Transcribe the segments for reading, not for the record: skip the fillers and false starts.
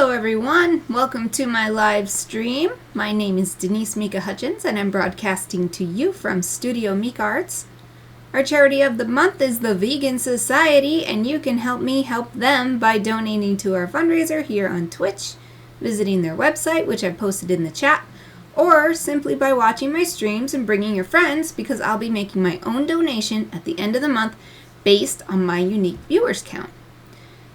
Hello everyone, welcome to my live stream. My name is Denise Hutchins and I'm broadcasting to you from Studio Mikarts. Our charity of the month is the Vegan Society, and you can help me help them by donating to our fundraiser here on Twitch, visiting their website, which I've posted in the chat, or simply by watching my streams and bringing your friends, because I'll be making my own donation at the end of the month based on my unique viewers count.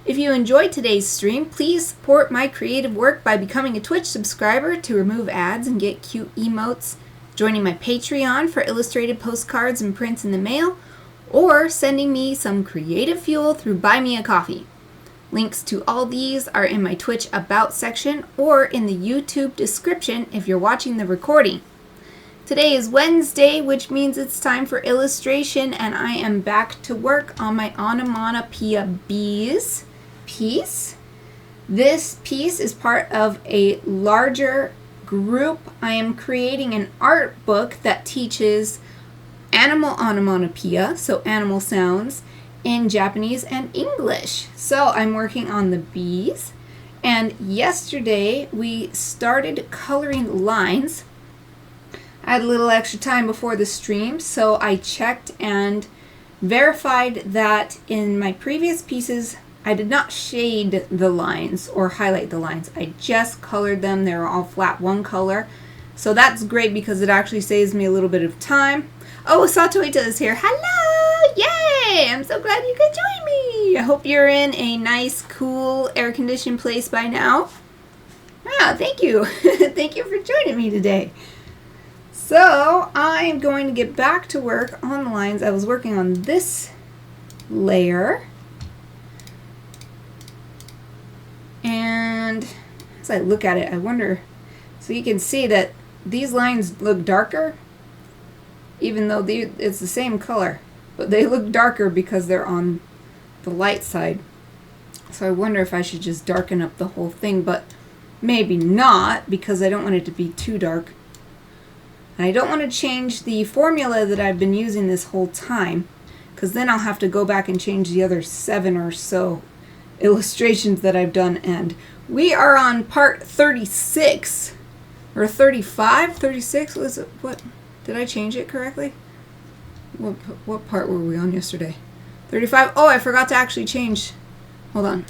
If you enjoyed today's stream, please support my creative work by becoming a Twitch subscriber to remove ads and get cute emotes, joining my Patreon for illustrated postcards and prints in the mail, or sending me some creative fuel through Buy Me a Coffee. Links to all these are in my Twitch About section or in the YouTube description if you're watching the recording. Today is Wednesday, which means it's time for illustration, and I am back to work on my Onomatopoeia bees piece. This piece is part of a larger group. I am creating an art book that teaches animal onomatopoeia, so animal sounds, in Japanese and English. So I'm working on the bees, and yesterday we started coloring lines. I had a little extra time before the stream, so I checked and verified that in my previous pieces I did not shade the lines or highlight the lines. I just colored them. They were all flat one color. So that's great because it actually saves me a little bit of time. Oh, Satoita is here. Hello! Yay! I'm so glad you could join me. I hope you're in a nice, cool, air-conditioned place by now. Ah, thank you. Thank you for joining me today. So I'm going to get back to work on the lines. I was working on this layer. And as I look at it, I wonder, so you can see that these lines look darker, even though it's the same color, but they look darker because they're on the light side. So I wonder if I should just darken up the whole thing, but maybe not, because I don't want it to be too dark. And I don't want to change the formula that I've been using this whole time, because then I'll have to go back and change the other 7 or so illustrations that I've done, and we are on part 36 or 35. 36 was it? What did I change it correctly? What part were we on yesterday? 35. Oh, I forgot to actually change. Hold on.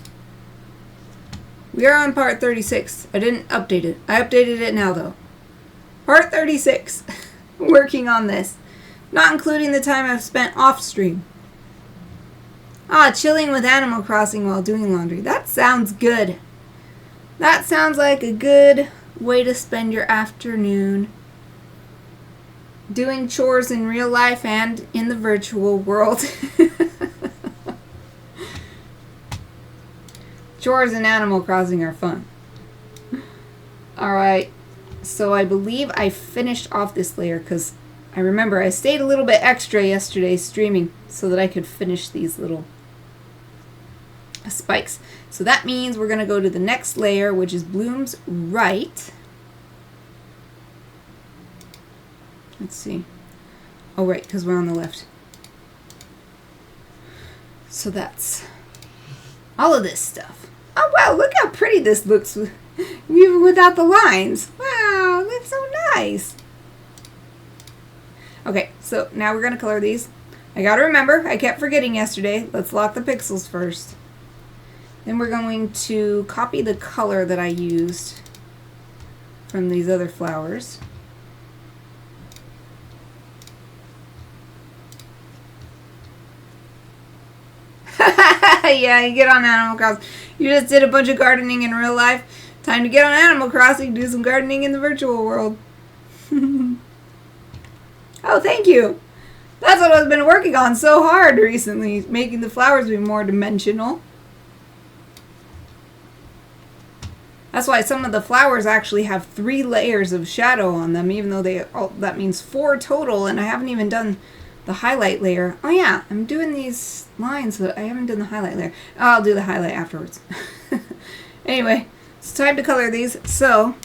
We are on part 36. I didn't update it. I updated it now though. Part 36. Working on this, not including the time I've spent off stream. Ah, chilling with Animal Crossing while doing laundry. That sounds good. That sounds like a good way to spend your afternoon. Doing chores in real life and in the virtual world. Chores in Animal Crossing are fun. Alright, so I believe I finished off this layer because I remember I stayed a little bit extra yesterday streaming so that I could finish these little spikes. So that means we're going to go to the next layer, which is Bloom's Right. Let's see. Oh, right, because we're on the left. So that's all of this stuff. Oh, wow, look how pretty this looks even without the lines. Wow, that's so nice. Okay, so now we're going to color these. I got to remember, I kept forgetting yesterday. Let's lock the pixels first. Then we're going to copy the color that I used from these other flowers. Yeah, you get on Animal Crossing. You just did a bunch of gardening in real life. Time to get on Animal Crossing, do some gardening in the virtual world. Oh, thank you. That's what I've been working on so hard recently, making the flowers be more dimensional. That's why some of the flowers actually have 3 layers of shadow on them, even though that means 4 total, and I haven't even done the highlight layer. Oh yeah, I'm doing these lines, but I haven't done the highlight layer. I'll do the highlight afterwards. Anyway, it's time to color these. So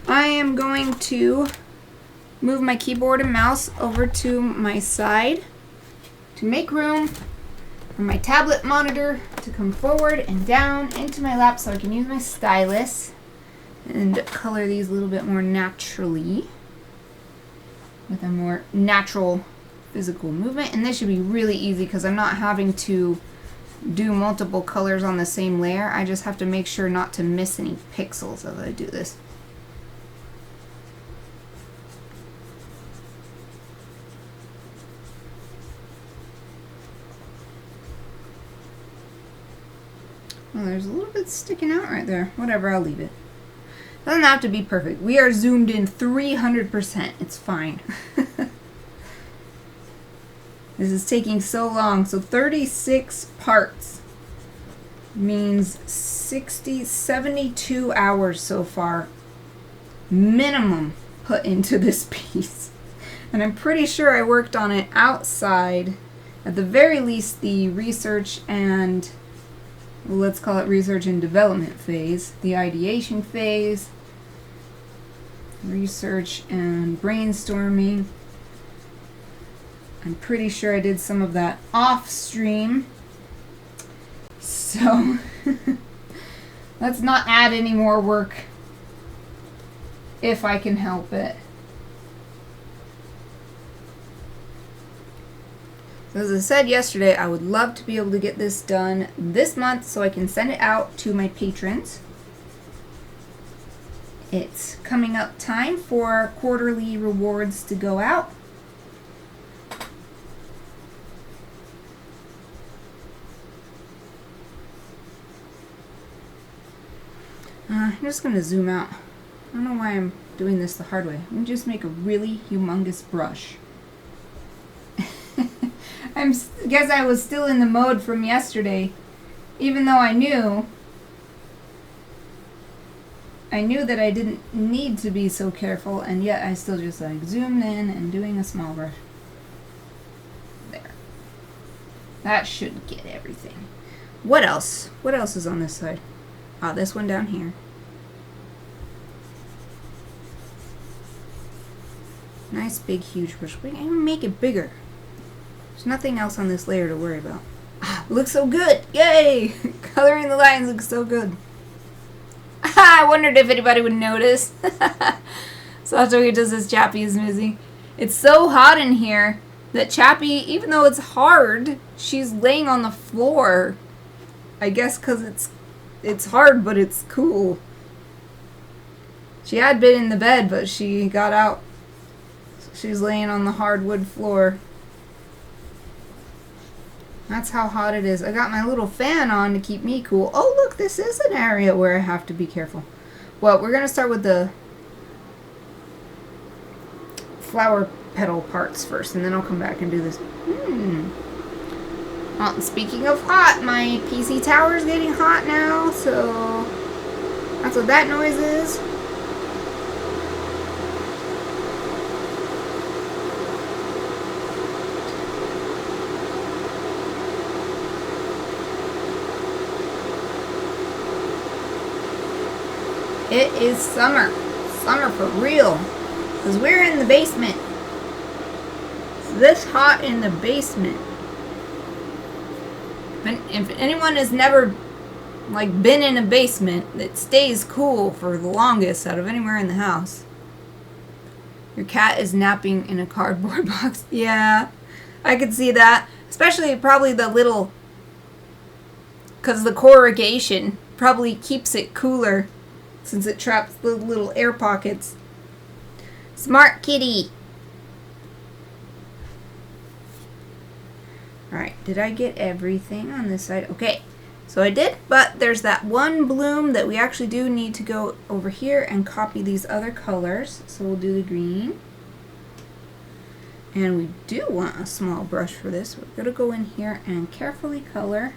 I am going to move my keyboard and mouse over to my side to make room for my tablet monitor to come forward and down into my lap so I can use my stylus and color these a little bit more naturally with a more natural physical movement. And this should be really easy because I'm not having to do multiple colors on the same layer. I just have to make sure not to miss any pixels as I do this. Well, there's a little bit sticking out right there. Whatever, I'll leave it. Doesn't have to be perfect. We are zoomed in 300%. It's fine. This is taking so long. So 36 parts means 72 hours so far minimum put into this piece. And I'm pretty sure I worked on it outside, at the very least the research and, well, let's call it research and development phase, the ideation phase, research and brainstorming. I'm pretty sure I did some of that off stream. So let's not add any more work if I can help it. So as I said yesterday, I would love to be able to get this done this month so I can send it out to my patrons. It's coming up time for quarterly rewards to go out. I'm just going to zoom out. I don't know why I'm doing this the hard way. I'm going to just make a really humongous brush. I guess I was still in the mode from yesterday, even though I knew that I didn't need to be so careful, and yet I still just like zoomed in and doing a small brush. There. That should get everything. What else? What else is on this side? Ah, this one down here. Nice big huge brush. We can even make it bigger. There's nothing else on this layer to worry about. Ah, looks so good! Yay! Coloring the lines looks so good. I wondered if anybody would notice. So after he does this, Chappie is missing. It's so hot in here that Chappie, even though it's hard, she's laying on the floor. I guess because it's hard, but it's cool. She had been in the bed, but she got out. So she's laying on the hardwood floor. That's how hot it is. I got my little fan on to keep me cool. Oh, look, this is an area where I have to be careful. Well, we're going to start with the flower petal parts first, and then I'll come back and do this. Well, speaking of hot, my PC tower is getting hot now, so that's what that noise is. It is summer. Summer for real. Because we're in the basement. It's this hot in the basement. If anyone has never been in a basement that stays cool for the longest out of anywhere in the house. Your cat is napping in a cardboard box. Yeah, I could see that. Especially probably the little, because the corrugation probably keeps it cooler since it traps the little air pockets. Smart kitty. Alright, did I get everything on this side? Okay, so I did, but there's that one bloom that we actually do need to go over here and copy these other colors. So we'll do the green. And we do want a small brush for this. We're going to go in here and carefully color.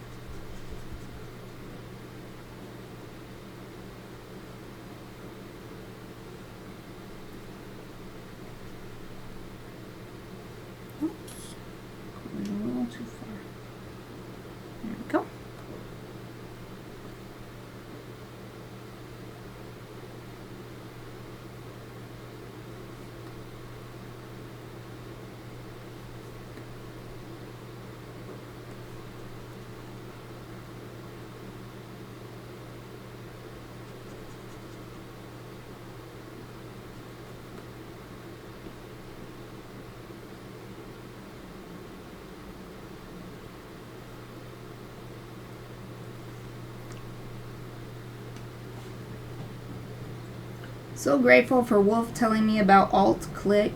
So grateful for Wolf telling me about Alt-Click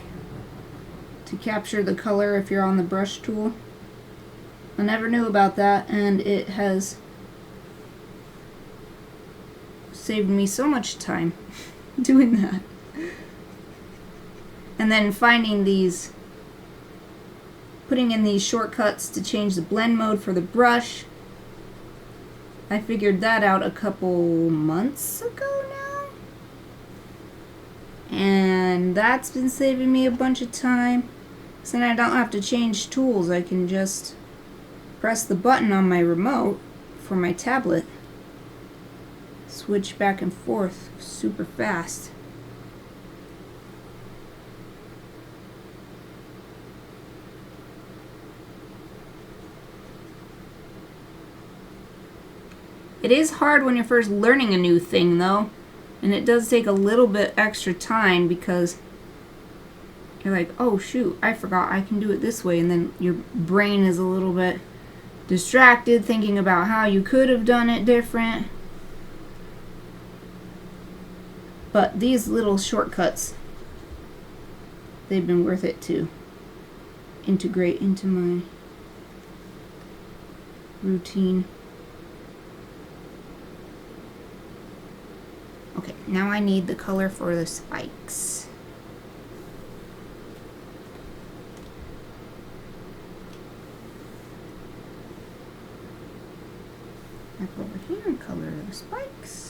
to capture the color if you're on the brush tool. I never knew about that, and it has saved me so much time doing that. And then finding these, putting in these shortcuts to change the blend mode for the brush. I figured that out a couple months ago now. And that's been saving me a bunch of time. So then I don't have to change tools. I can just press the button on my remote for my tablet. Switch back and forth super fast. It is hard when you're first learning a new thing though, and it does take a little bit extra time because you're like, oh shoot, I forgot I can do it this way, and then your brain is a little bit distracted thinking about how you could have done it different. But these little shortcuts, they've been worth it to integrate into my routine. Okay, now I need the color for the spikes. Back over here and color the spikes.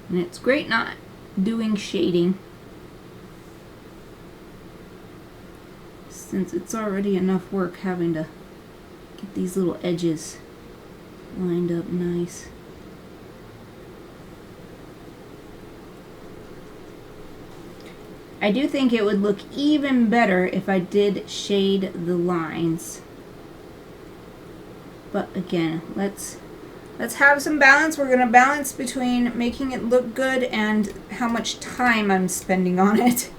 And it's great not doing shading, since it's already enough work having to get these little edges lined up nice. I do think it would look even better if I did shade the lines. But again, let's have some balance. We're going to balance between making it look good and how much time I'm spending on it.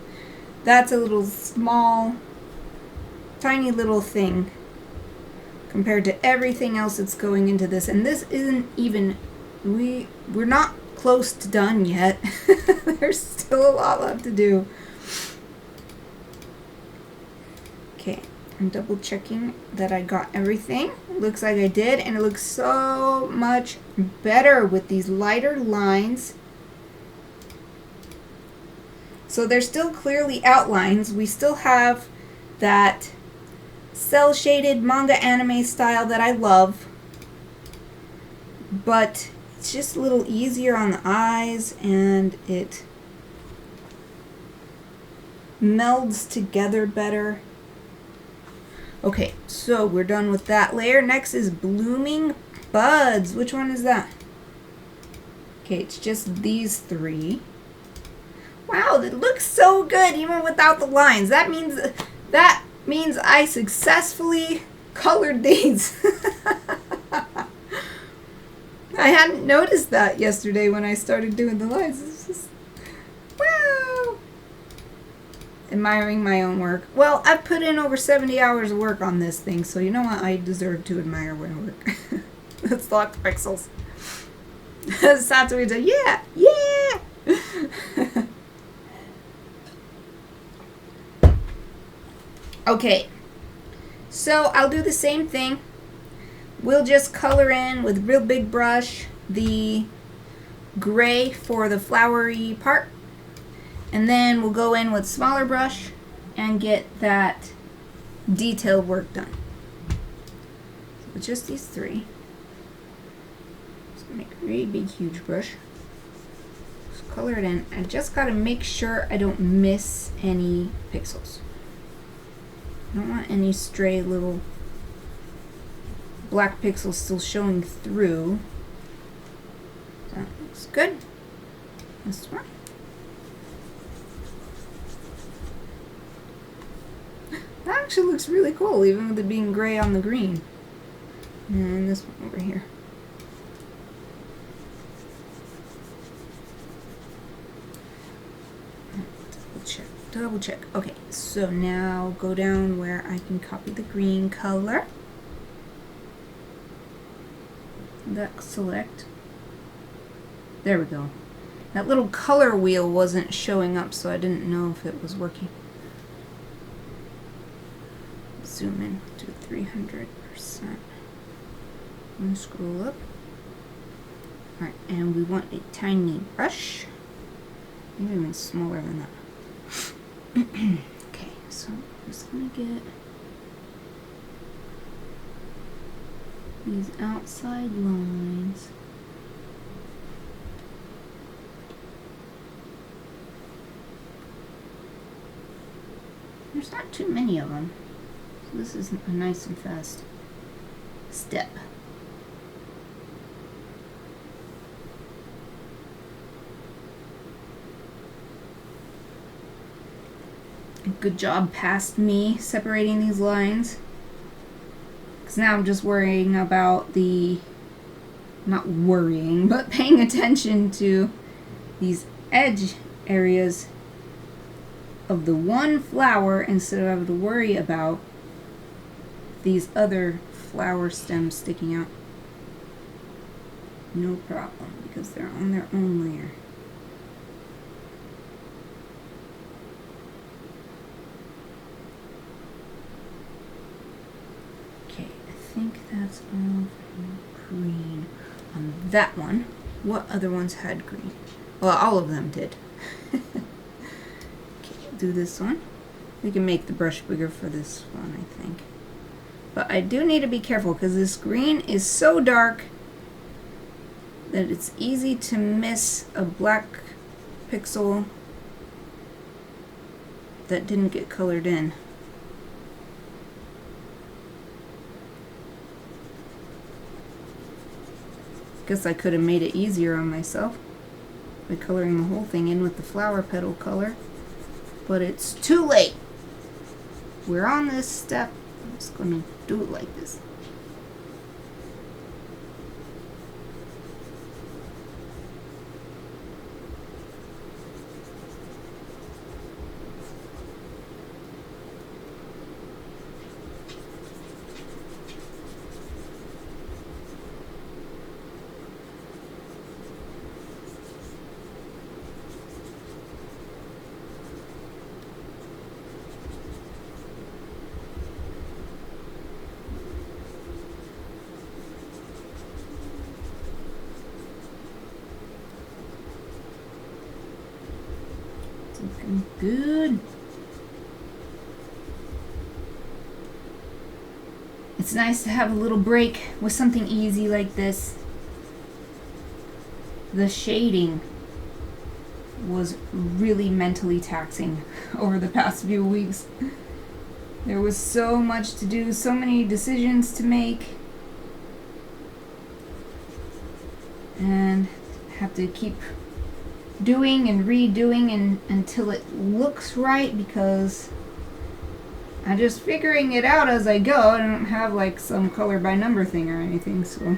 That's a little small, tiny little thing compared to everything else that's going into this. And this isn't even, we're not close to done yet. There's still a lot left to do. Okay. I'm double checking that I got everything. Looks like I did, and it looks so much better with these lighter lines. So they're still clearly outlines. We still have that cell shaded manga anime style that I love, but it's just a little easier on the eyes, and it melds together better. Okay, so we're done with that layer. Next is Blooming Buds. Which one is that? Okay, it's just these three. Wow, it looks so good even without the lines. That means I successfully colored these. I hadn't noticed that yesterday when I started doing the lines. It's just, wow. Admiring my own work. Well, I've put in over 70 hours of work on this thing, so you know what? I deserve to admire my work. That's lots of pixels. Satoru said, yeah, yeah! Okay, so I'll do the same thing. We'll just color in with a real big brush the gray for the flowery part. And then we'll go in with smaller brush and get that detail work done. So with just these three. Just make a really big, huge brush. Just color it in. I just gotta make sure I don't miss any pixels. I don't want any stray little black pixels still showing through. That looks good. This one. That actually looks really cool, even with it being gray on the green. And this one over here. Double check. Okay, so now go down where I can copy the green color. That select. There we go. That little color wheel wasn't showing up, so I didn't know if it was working. Zoom in to 300%. And scroll up. Alright, and we want a tiny brush. Maybe even smaller than that. Okay, so I'm just gonna get these outside lines. There's not too many of them, so this is a nice and fast step. Good job past me separating these lines, because now I'm just worrying about not worrying, but paying attention to these edge areas of the one flower instead of having to worry about these other flower stems sticking out. No problem, because they're on their own layer. I think that's all green on that one. What other ones had green? Well, all of them did. Okay, do this one. We can make the brush bigger for this one, I think. But I do need to be careful because this green is so dark that it's easy to miss a black pixel that didn't get colored in. Guess I could have made it easier on myself by coloring the whole thing in with the flower petal color, but it's too late. We're on this step. I'm just going to do it like this. Looking good. It's nice to have a little break with something easy like this. The shading was really mentally taxing over the past few weeks. There was so much to do, so many decisions to make, and have to keep doing and redoing until it looks right, because I'm just figuring it out as I go. I don't have like some color by number thing or anything. So, ooh,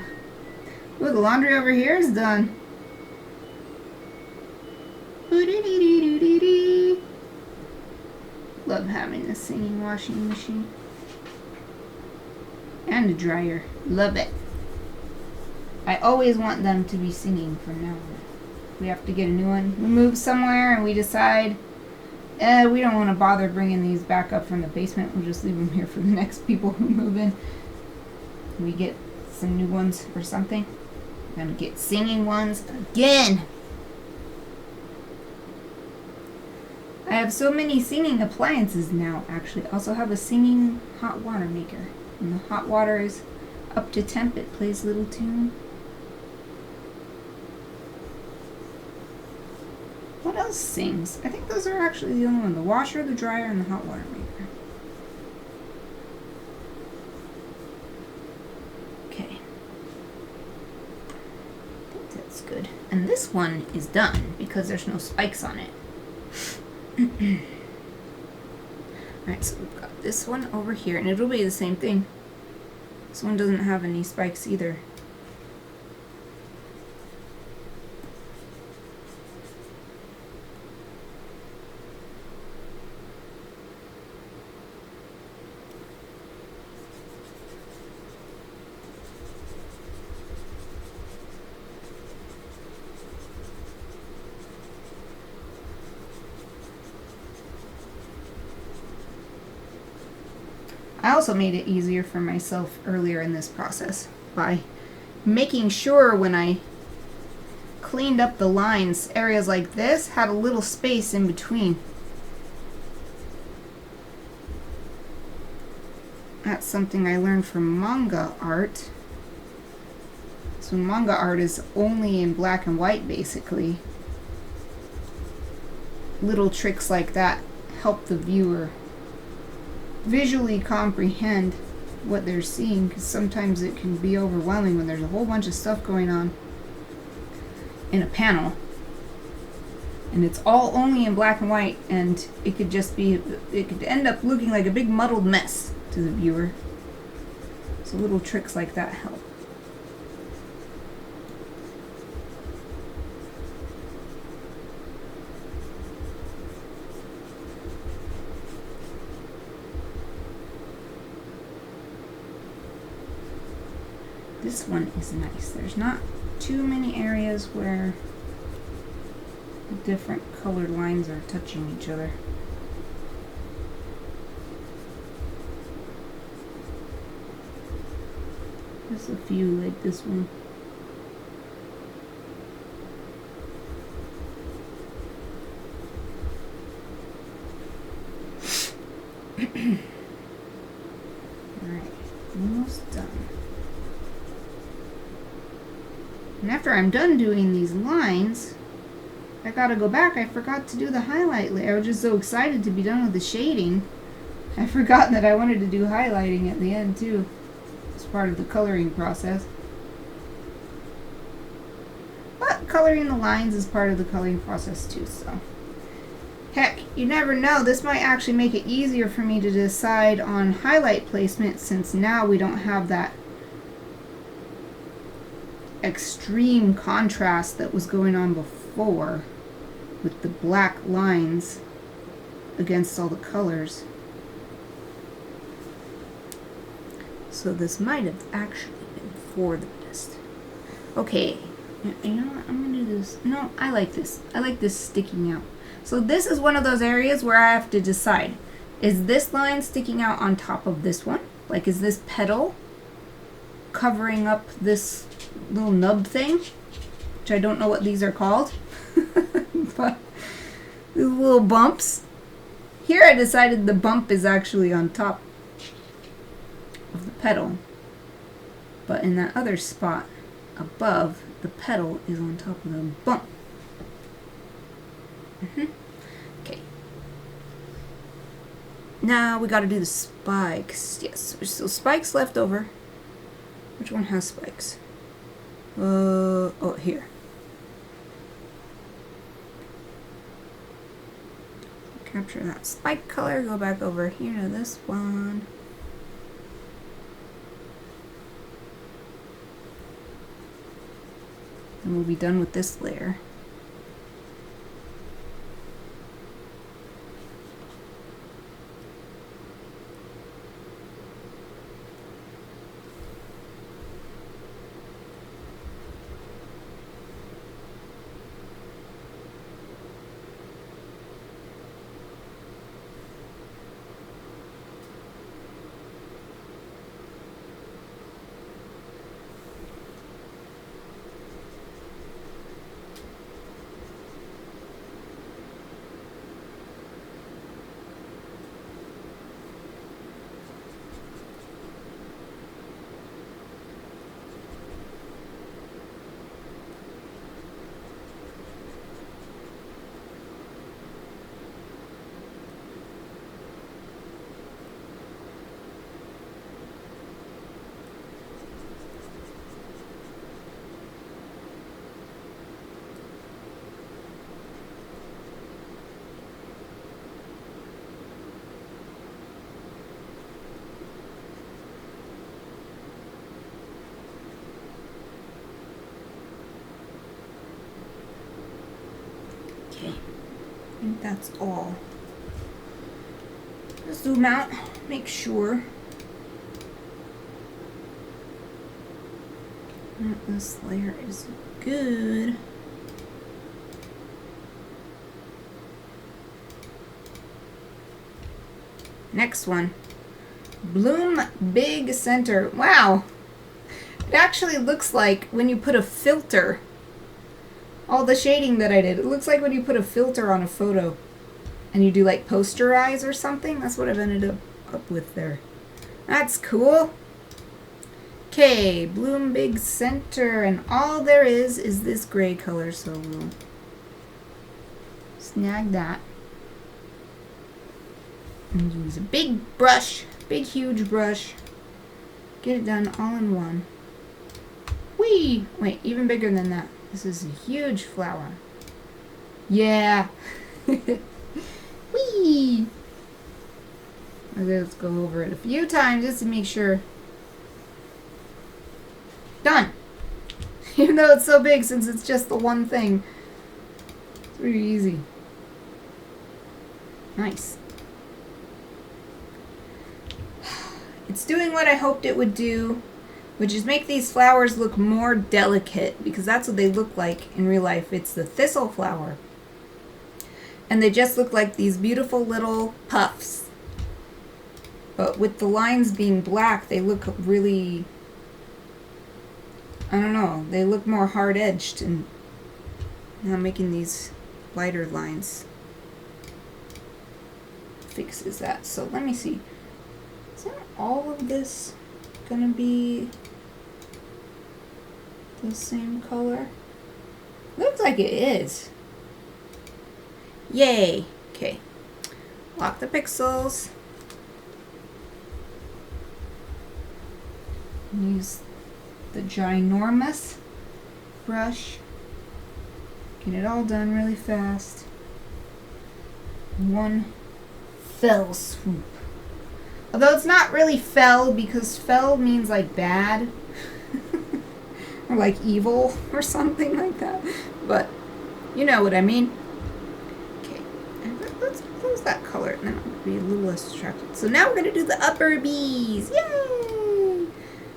the laundry over here is done. Love having a singing washing machine and a dryer. Love it. I always want them to be singing from now on. We have to get a new one. We move somewhere and we decide, we don't want to bother bringing these back up from the basement. We'll just leave them here for the next people who move in. We get some new ones or something. We're gonna get singing ones again. I have so many singing appliances now, actually. I also have a singing hot water maker. When the hot water is up to temp, it plays a little tune. What else sings? I think those are actually the only one. The washer, the dryer, and the hot water maker. good. And this one is done because there's no spikes on it. Alright, so we've got this one over here, and it'll be the same thing. This one doesn't have any spikes either. I also made it easier for myself earlier in this process by making sure when I cleaned up the lines, areas like this had a little space in between. That's something I learned from manga art. So manga art is only in black and white basically. Little tricks like that help the viewer visually comprehend what they're seeing, because sometimes it can be overwhelming when there's a whole bunch of stuff going on in a panel and it's all only in black and white, and it could end up looking like a big muddled mess to the viewer. So little tricks like that help. This one is nice. There's not too many areas where the different colored lines are touching each other. Just a few like this one. Alright, almost done. And after I'm done doing these lines, I gotta go back. I forgot to do the highlight layer. I was just so excited to be done with the shading. I forgot that I wanted to do highlighting at the end too. It's part of the coloring process. But coloring the lines is part of the coloring process too, so. Heck, you never know. This might actually make it easier for me to decide on highlight placement, since now we don't have that extreme contrast that was going on before with the black lines against all the colors. So this might have actually been for the best. Okay, you know what? I'm gonna do this. No, I like this. I like this sticking out. So this is one of those areas where I have to decide, is this line sticking out on top of this one? Like, is this petal covering up this little nub thing, which I don't know what these are called, but these little bumps. Here I decided the bump is actually on top of the petal, but in that other spot above, the petal is on top of the bump. Okay. Now we got to do the spikes. Yes, there's still spikes left over. Which one has spikes? Oh, here. Capture that spike color, go back over here to this one. And we'll be done with this layer. think that's all. Just zoom out, make sure that this layer is good. Next one. Bloom Big Center. Wow. It actually looks like when you put a filter. All the shading that I did. It looks like when you put a filter on a photo and you do like poster eyes or something. That's what I've ended up with there. That's cool. Okay, Bloom Big Center. And all there is this gray color. So we'll snag that. And use a big brush. Big huge brush. Get it done all in one. Whee! Wait, even bigger than that. This is a huge flower. Yeah. Whee! Okay, let's go over it a few times just to make sure. Done. Even though it's so big, since it's just the one thing. It's pretty easy. Nice. It's doing what I hoped it would do, which is make these flowers look more delicate, because that's what they look like in real life. It's the thistle flower. And they just look like these beautiful little puffs. But with the lines being black, they look really, I don't know, they look more hard-edged, and now making these lighter lines fixes that. So let me see. Isn't all of this gonna be the same color? Looks like it is. Yay. Okay. Lock the pixels. Use the ginormous brush. Get it all done really fast. One fell swoop. Although it's not really fell, because fell means like bad. Or like evil or something like that. But you know what I mean. Okay, and let's close that color and then I'll be a little less distracted. So now we're going to do the upper bees. Yay!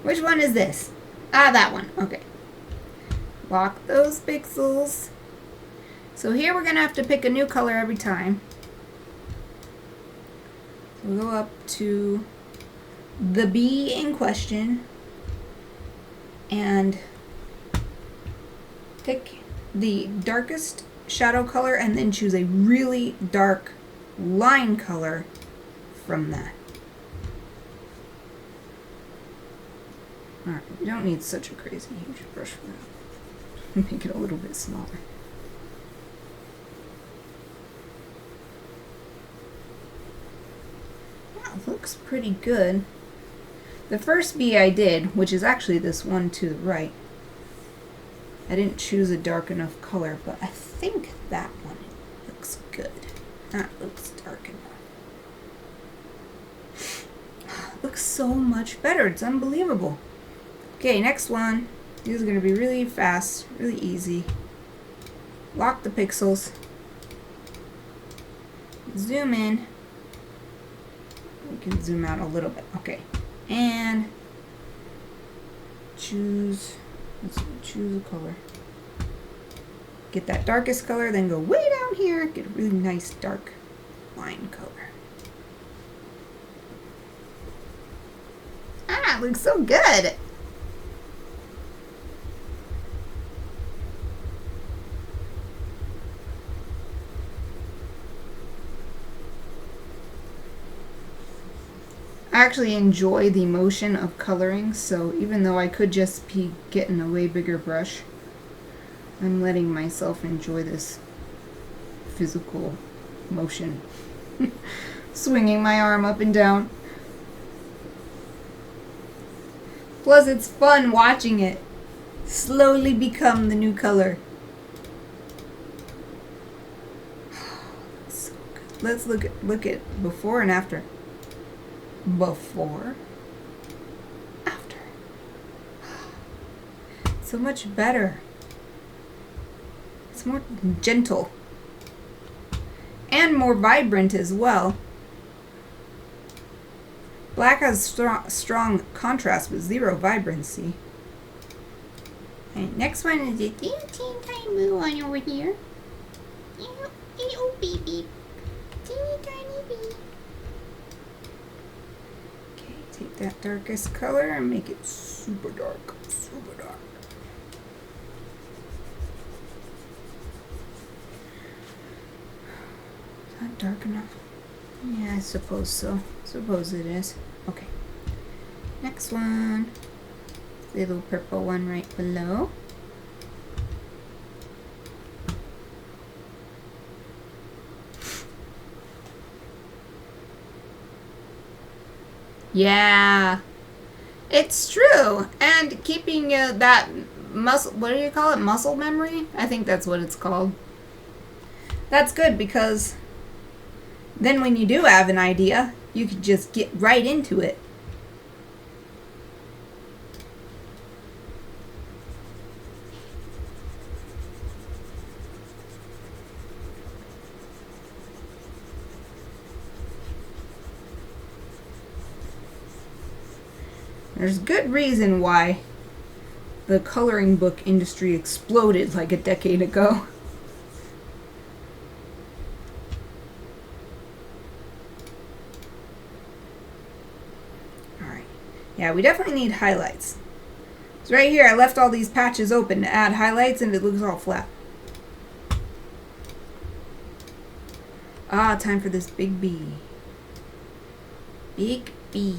Which one is this? Ah, that one. Okay. Lock those pixels. So here we're going to have to pick a new color every time. So we'll go up to the bee in question and pick the darkest shadow color and then choose a really dark line color from that. Alright, we don't need such a crazy huge brush for that. Make it a little bit smaller. That looks pretty good. The first bee I did, which is actually this one to the right, I didn't choose a dark enough color, but I think that one looks good. That looks dark enough. Looks so much better. It's unbelievable. Okay, next one. These are going to be really fast, really easy. Lock the pixels. Zoom in. We can zoom out a little bit. Okay. And choose a color. Get that darkest color, then go way down here, get a really nice dark line color. Ah, it looks so good. I actually enjoy the motion of coloring, so even though I could just be getting a way bigger brush, I'm letting myself enjoy this physical motion. Swinging my arm up and down. Plus it's fun watching it slowly become the new color. So good. Let's look at before and after. Before, after. So much better. It's more gentle. and more vibrant as well. Black has strong contrast with zero vibrancy. And next one is a teeny tiny blue one over here. Oh baby, teeny tiny bee. Okay, take that darkest color and make it super dark, super dark. Is that dark enough? Yeah, I suppose so. Suppose it is. Okay. Next one. The little purple one right below. Yeah, it's true. And keeping that muscle, what do you call it? Muscle memory? I think that's what it's called. That's good because then when you do have an idea, you can just get right into it. There's good reason why the coloring book industry exploded like a decade ago. Alright. Yeah, we definitely need highlights. So right here, I left all these patches open to add highlights and it looks all flat. Ah, time for this big bee. Big bee.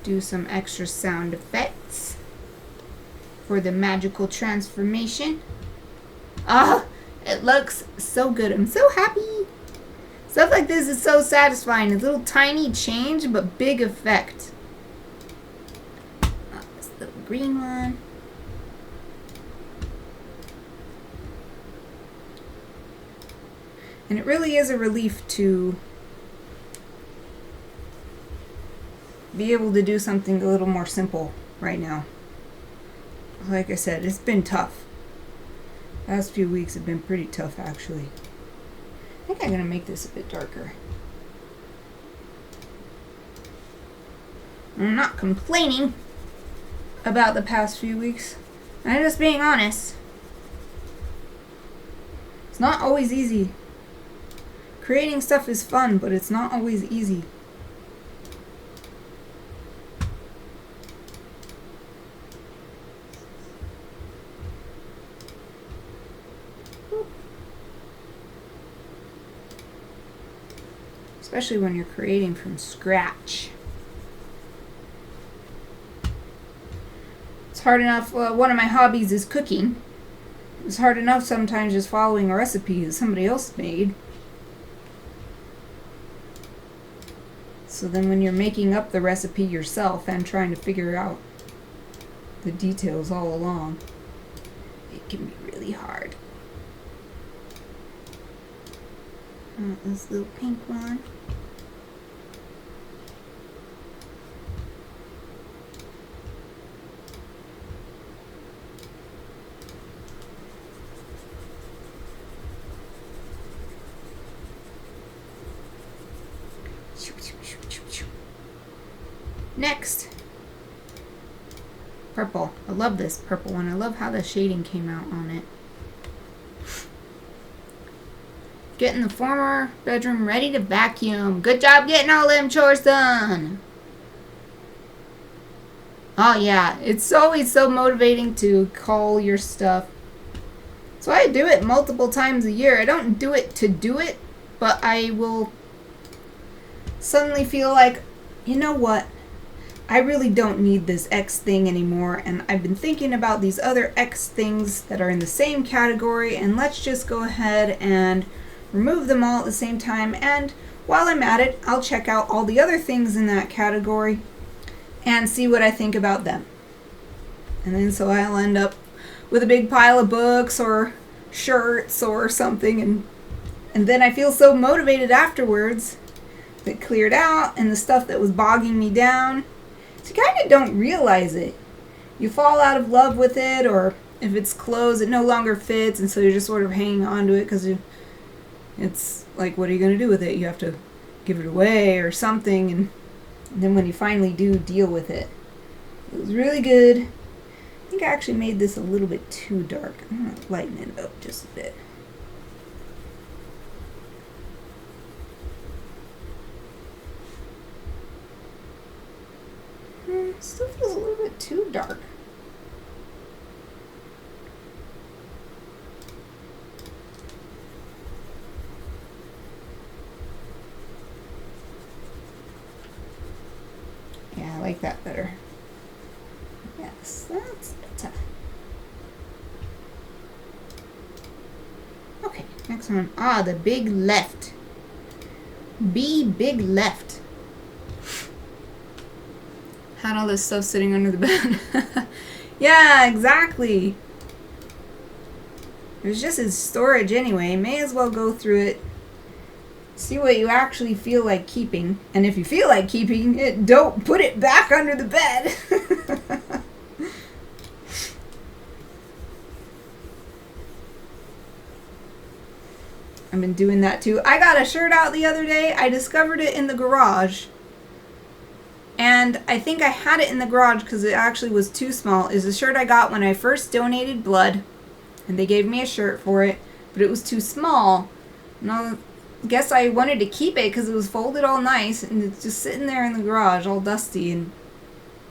Do some extra sound effects for the magical transformation. Ah, it looks so good. I'm so happy. Stuff like this is so satisfying. A little tiny change, but big effect. This little green one. And it really is a relief to be able to do something a little more simple right now. Like I said, it's been tough. Last few weeks have been pretty tough, actually. I think I'm going to make this a bit darker. I'm not complaining about the past few weeks. I'm just being honest. It's not always easy. Creating stuff is fun, but it's not always easy. Especially when you're creating from scratch. It's hard enough, one of my hobbies is cooking. It's hard enough sometimes just following a recipe that somebody else made. So then when you're making up the recipe yourself and trying to figure out the details all along, it can be really hard. This little pink one. Next, purple. I love this purple one. I love how the shading came out on it. Getting the former bedroom ready to vacuum. Good job getting all them chores done. Oh yeah, it's always so motivating to call your stuff. So I do it multiple times a year. I don't do it to do it, but I will suddenly feel like, you know what? I really don't need this X thing anymore, and I've been thinking about these other X things that are in the same category, and let's just go ahead and remove them all at the same time. And while I'm at it, I'll check out all the other things in that category and see what I think about them. And then so I'll end up with a big pile of books or shirts or something, and then I feel so motivated afterwards. It cleared out, and the stuff that was bogging me down, so you kind of don't realize it. You fall out of love with it, or if it's clothes, it no longer fits, and so you're just sort of hanging on to it because it's like, what are you going to do with it? You have to give it away or something, and then when you finally do deal with it, it was really good. I think I actually made this a little bit too dark. I'm going to lighten it up just a bit. Still feels a little bit too dark. Yeah, I like that better. Yes, that's better. Okay, next one. Ah, the big left. Big left. Had all this stuff sitting under the bed. Yeah, exactly. It was just his storage anyway. May as well go through it. See what you actually feel like keeping. And if you feel like keeping it, don't put it back under the bed. I've been doing that too. I got a shirt out the other day. I discovered it in the garage. And I think I had it in the garage because it actually was too small. It's a shirt I got when I first donated blood. And they gave me a shirt for it. But it was too small. And I guess I wanted to keep it because it was folded all nice. And it's just sitting there in the garage all dusty. And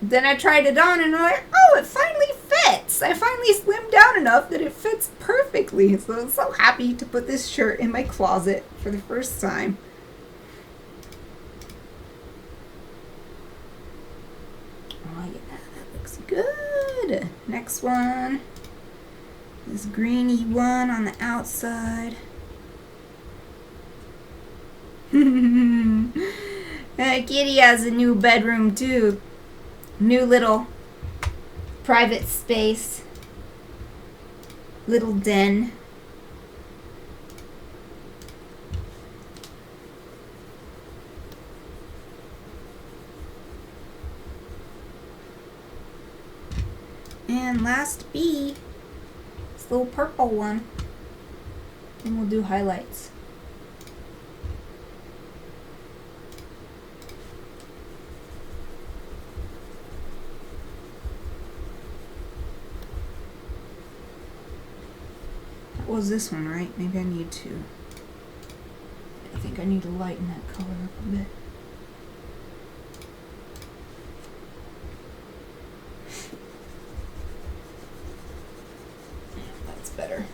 then I tried it on and I'm like, oh, it finally fits. I finally slimmed down enough that it fits perfectly. So I'm so happy to put this shirt in my closet for the first time. Good. Next one. This greeny one on the outside. Kitty has a new bedroom too. New little private space. Little den. And last B, this little purple one. And we'll do highlights. That was this one, right? Maybe I need to. I think I need to lighten that color up a bit. Better.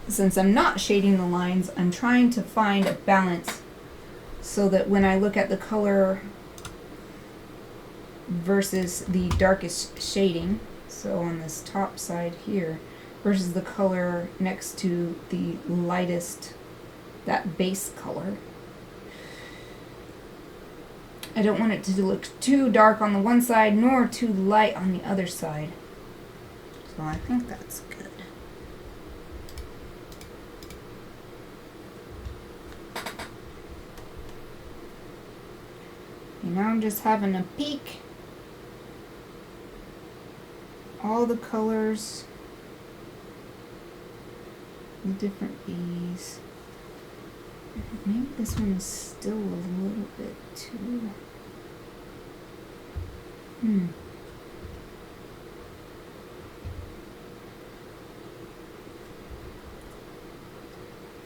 Since I'm not shading the lines, I'm trying to find a balance so that when I look at the color versus the darkest shading, so on this top side here, versus the color next to the lightest, that base color, I don't want it to look too dark on the one side nor too light on the other side. So I think that's good. And now I'm just having a peek. All the colors. The different bees. Maybe this one is still a little bit too...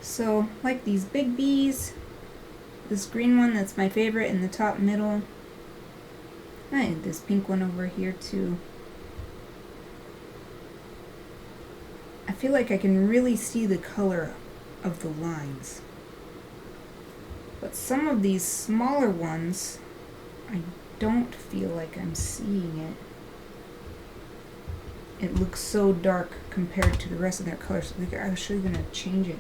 So, like these big bees, this green one that's my favorite in the top middle. I had this pink one over here too. I feel like I can really see the color of the lines. But some of these smaller ones, I don't feel like I'm seeing it. It looks so dark compared to the rest of their colors. So I'm actually going to change it.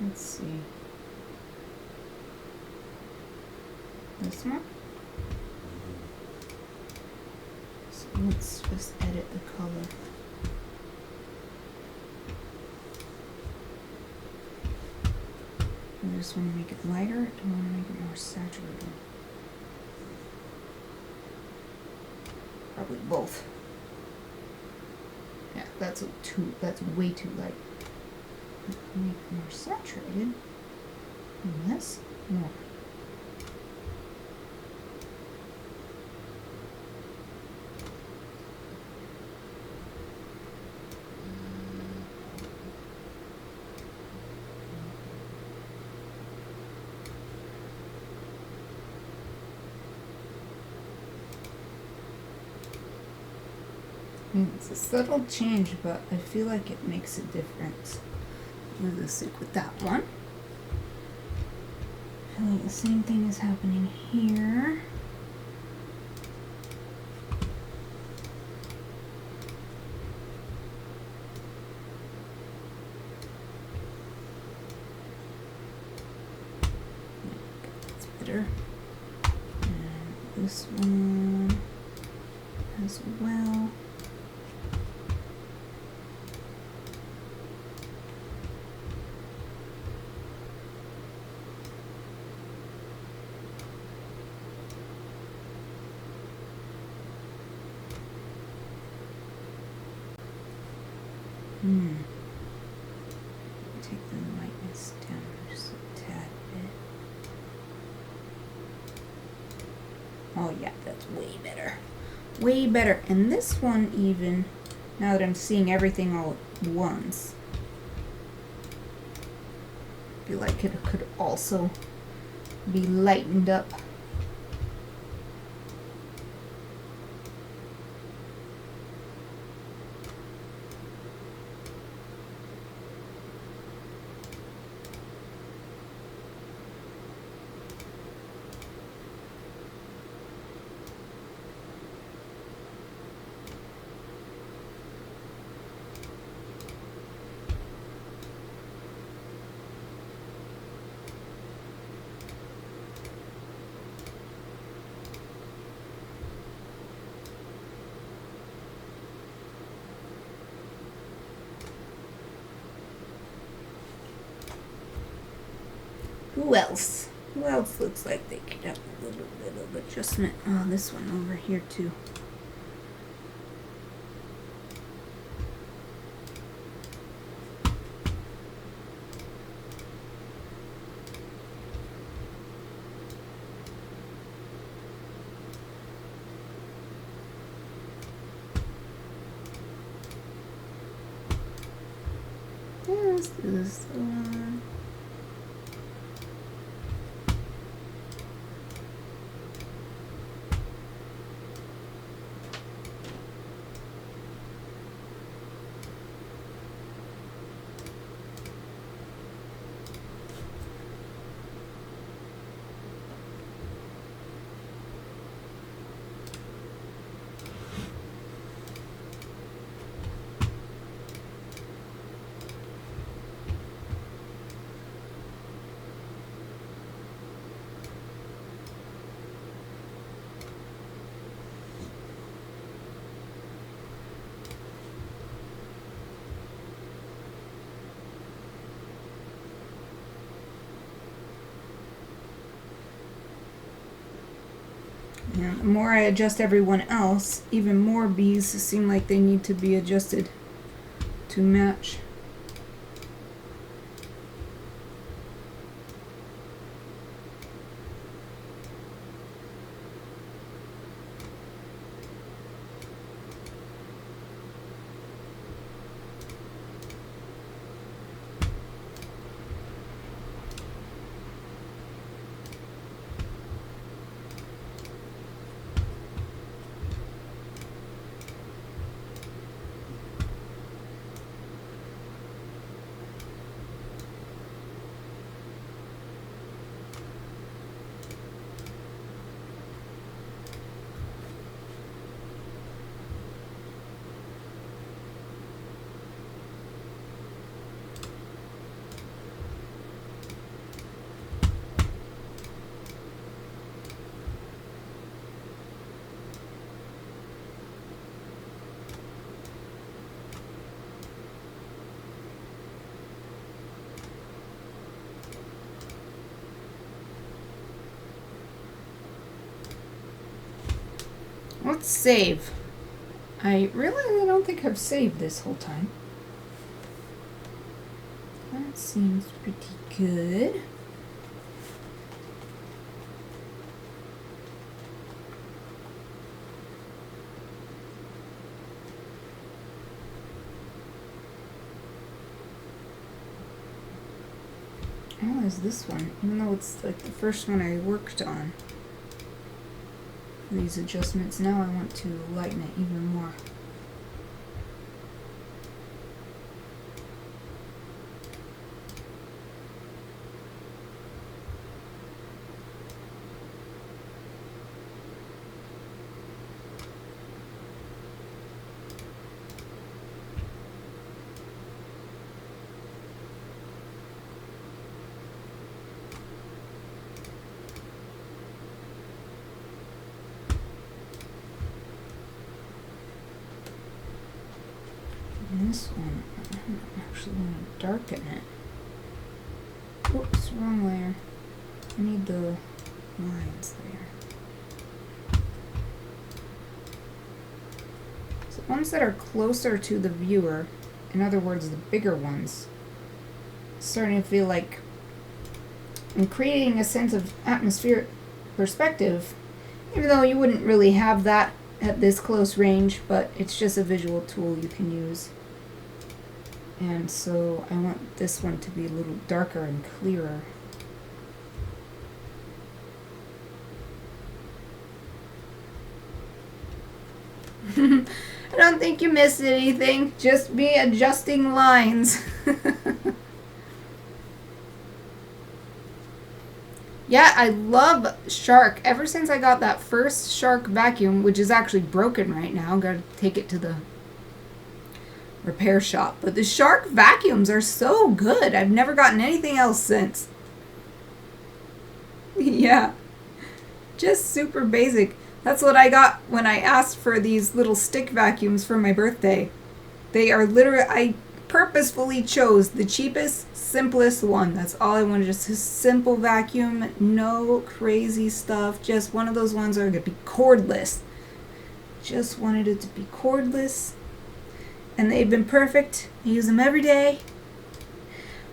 Let's see. This one? Let's just edit the color. I just want to make it lighter. I want to make it more saturated. Probably both. Yeah, that's way too light. Make it more saturated. Less, more. It's a subtle change, but I feel like it makes a difference. Let's stick with that one. I feel like the same thing is happening here. That's better. And this one as well. Take the lightness down just a tad bit. Oh yeah, that's way better. Way better. And this one even, now that I'm seeing everything all at once, I feel like it could also be lightened up. Who else? Who else looks like they could have a little bit of adjustment? Oh, this one over here too. Yeah, let's do this one. And the more I adjust everyone else, even more bees seem like they need to be adjusted to match. let's save. I don't think I've saved this whole time. That seems pretty good. How is this one? Even though it's like the first one I worked on. These adjustments. Now I want to lighten it even more. And this one, I actually want to darken it. Whoops, wrong layer. I need the lines there. So ones that are closer to the viewer, in other words, the bigger ones, starting to feel like I'm creating a sense of atmospheric perspective, even though you wouldn't really have that at this close range, but it's just a visual tool you can use. And so I want this one to be a little darker and clearer. I don't think you missed anything, just me adjusting lines. Yeah, I love Shark. Ever since I got that first Shark vacuum, which is actually broken right now, gotta take it to the repair shop. But the Shark vacuums are so good. I've never gotten anything else since. Yeah, just super basic. That's what I got when I asked for these little stick vacuums for my birthday. They are literally, I purposefully chose the cheapest, simplest one. That's all I wanted, just a simple vacuum, no crazy stuff, just one of those ones that are going to be cordless. Just wanted it to be cordless, and they've been perfect. I use them every day.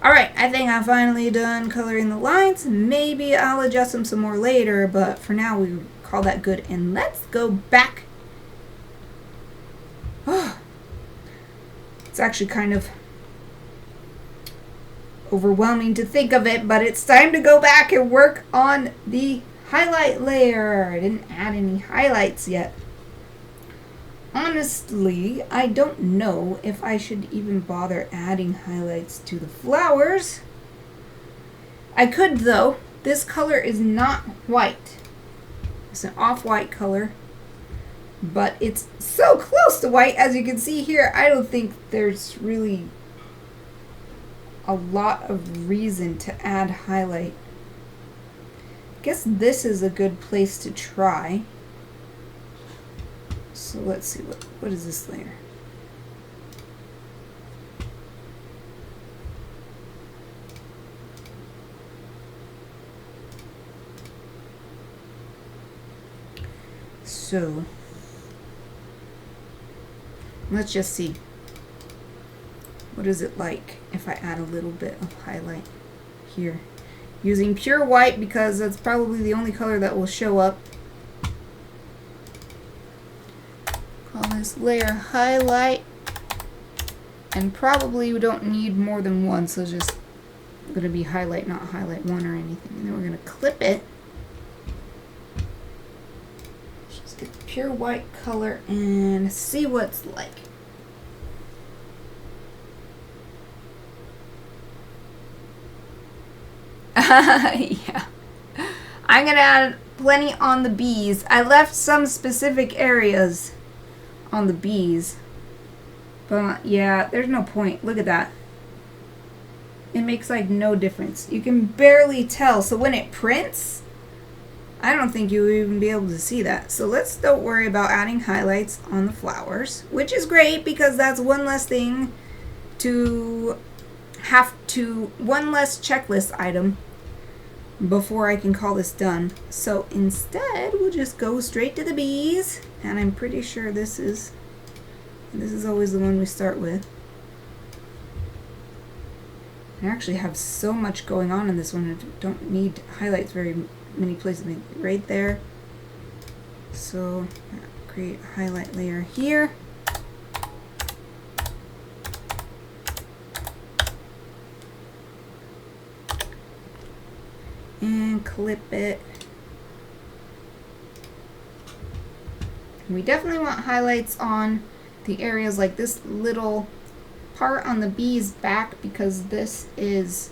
Alright, I think I'm finally done coloring the lines. Maybe I'll adjust them some more later, but for now we call that good. And let's go back. Oh, it's actually kind of overwhelming to think of it, but it's time to go back and work on the highlight layer. I didn't add any highlights yet. Honestly, I don't know if I should even bother adding highlights to the flowers. I could though. This color is not white. It's an off-white color, but it's so close to white. As you can see here, I don't think there's really a lot of reason to add highlight. I guess this is a good place to try. So let's see, what is this layer? So let's just see. What is it like if I add a little bit of highlight here? Using pure white because that's probably the only color that will show up. Call this layer highlight. And probably we don't need more than one, so it's just going to be highlight, not highlight 1 or anything. And then we're going to clip it. Just get the pure white color and see what it's like. Yeah. I'm going to add plenty on the bees. I left some specific areas on the bees. But yeah, there's no point. Look at that. It makes like no difference. You can barely tell. So when it prints, I don't think you will even be able to see that. So let's don't worry about adding highlights on the flowers, which is great because that's one less thing to have to, one less checklist item before I can call this done. So instead, we'll just go straight to the bees. And I'm pretty sure this is always the one we start with. I actually have so much going on in this one. I don't need highlights very many places. Right there. So create a highlight layer here. And clip it. We definitely want highlights on the areas like this little part on the bee's back because this is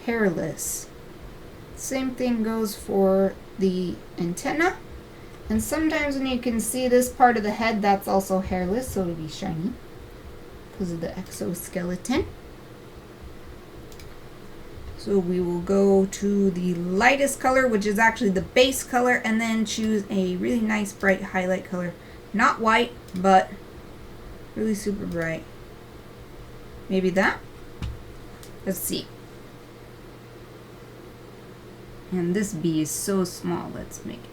hairless. Same thing goes for the antenna. And sometimes when you can see this part of the head, that's also hairless, so it'll be shiny because of the exoskeleton. So we will go to the lightest color, which is actually the base color, and then choose a really nice bright highlight color. Not white, but really super bright. Maybe that? Let's see. And this bee is so small. Let's make it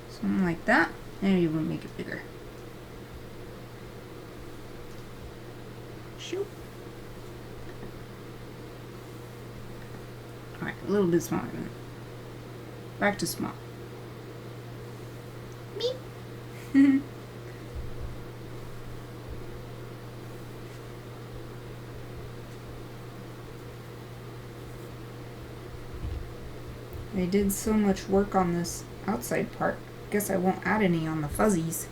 something like that. Maybe we'll make it bigger. Shoot. Alright, a little bit smaller than that. Back to small. Beep. I did so much work on this outside part. Guess I won't add any on the fuzzies.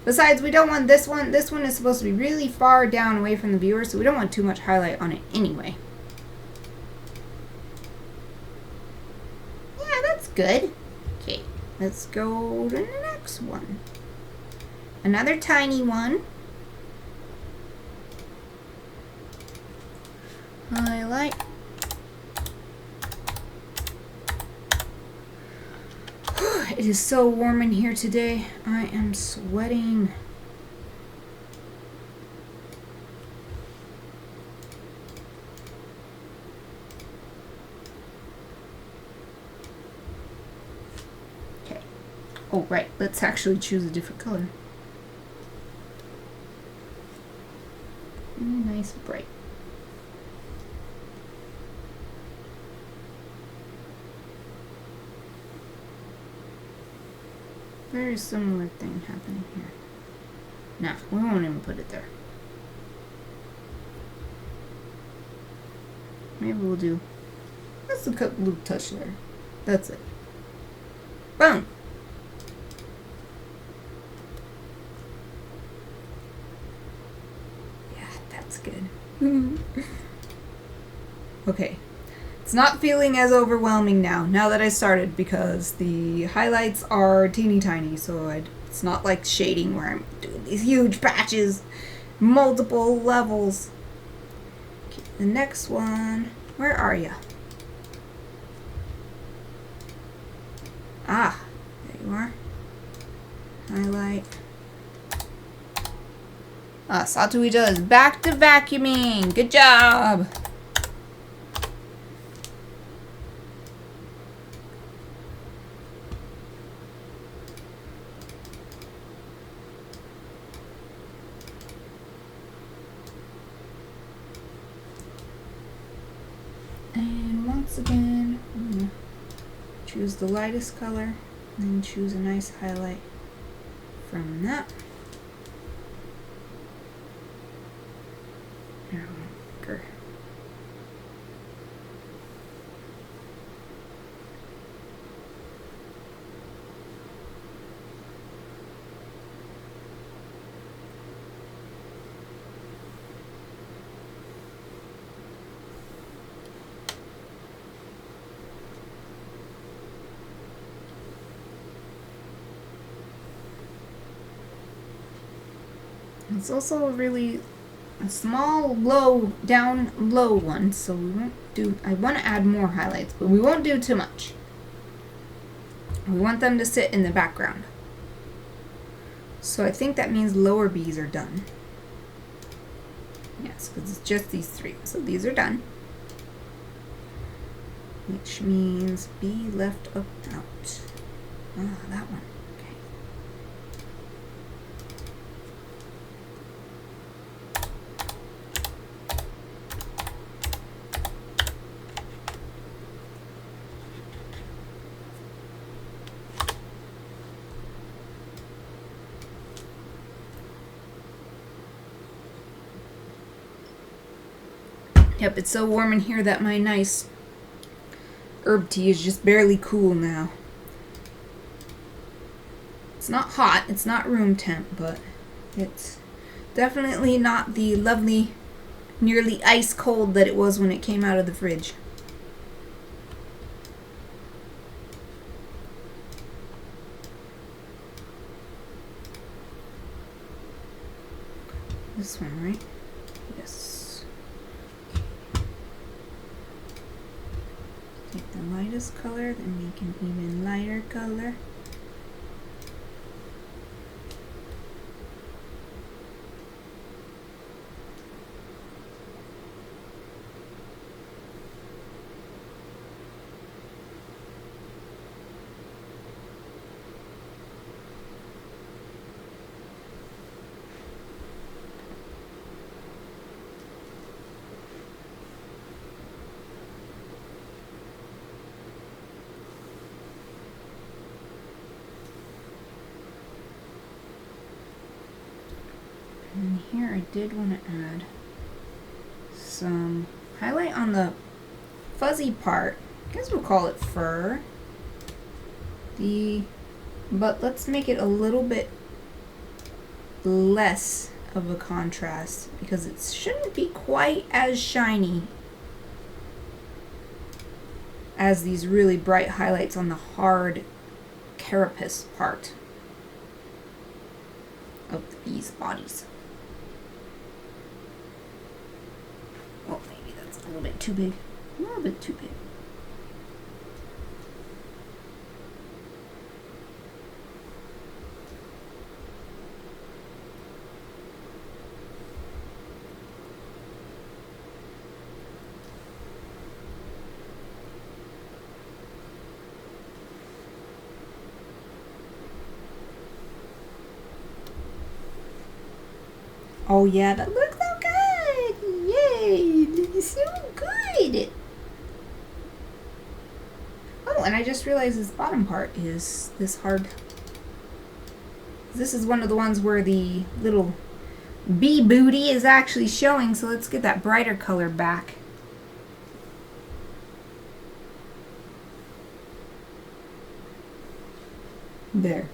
Besides, we don't want this one. This one is supposed to be really far down away from the viewer, so we don't want too much highlight on it anyway. Yeah, that's good. Okay, let's go to the next one. Another tiny one. Highlight. It is so warm in here today. I am sweating. Okay. Oh, right. Let's actually choose a different color. Nice bright. Very similar thing happening here. Nah, we won't even put it there. Maybe we'll do. Let's look up blue touch there. That's it. Boom! Yeah, that's good. Okay. It's not feeling as overwhelming now that I started, because the highlights are teeny tiny, so it's not like shading where I'm doing these huge patches, multiple levels. Okay, the next one, where are you? Ah, there you are. Highlight. Ah, Satuija is back to vacuuming. Good job. Again, I'm gonna choose the lightest color and then choose a nice highlight from that. Marker. It's also a really small, down low one, so we won't do. I want to add more highlights, but we won't do too much. We want them to sit in the background. So I think that means lower bees are done. Yes, because it's just these three. So these are done. which means B left out. Ah, that one. Okay. Yep, it's so warm in here that my nice herb tea is just barely cool now. It's not hot, it's not room temp, but it's definitely not the lovely, nearly ice cold that it was when it came out of the fridge. This one, right? Yes. Take the lightest color, then make an even lighter color. And here I did want to add some highlight on the fuzzy part. I guess we'll call it fur. But let's make it a little bit less of a contrast because it shouldn't be quite as shiny as these really bright highlights on the hard carapace part of the bees' bodies. Oh, maybe that's a little bit too big. A little bit too big. Oh yeah, that looks so good! Yay! It's so good! Oh, and I just realized this bottom part is this hard. This is one of the ones where the little bee booty is actually showing, so let's get that brighter color back. There.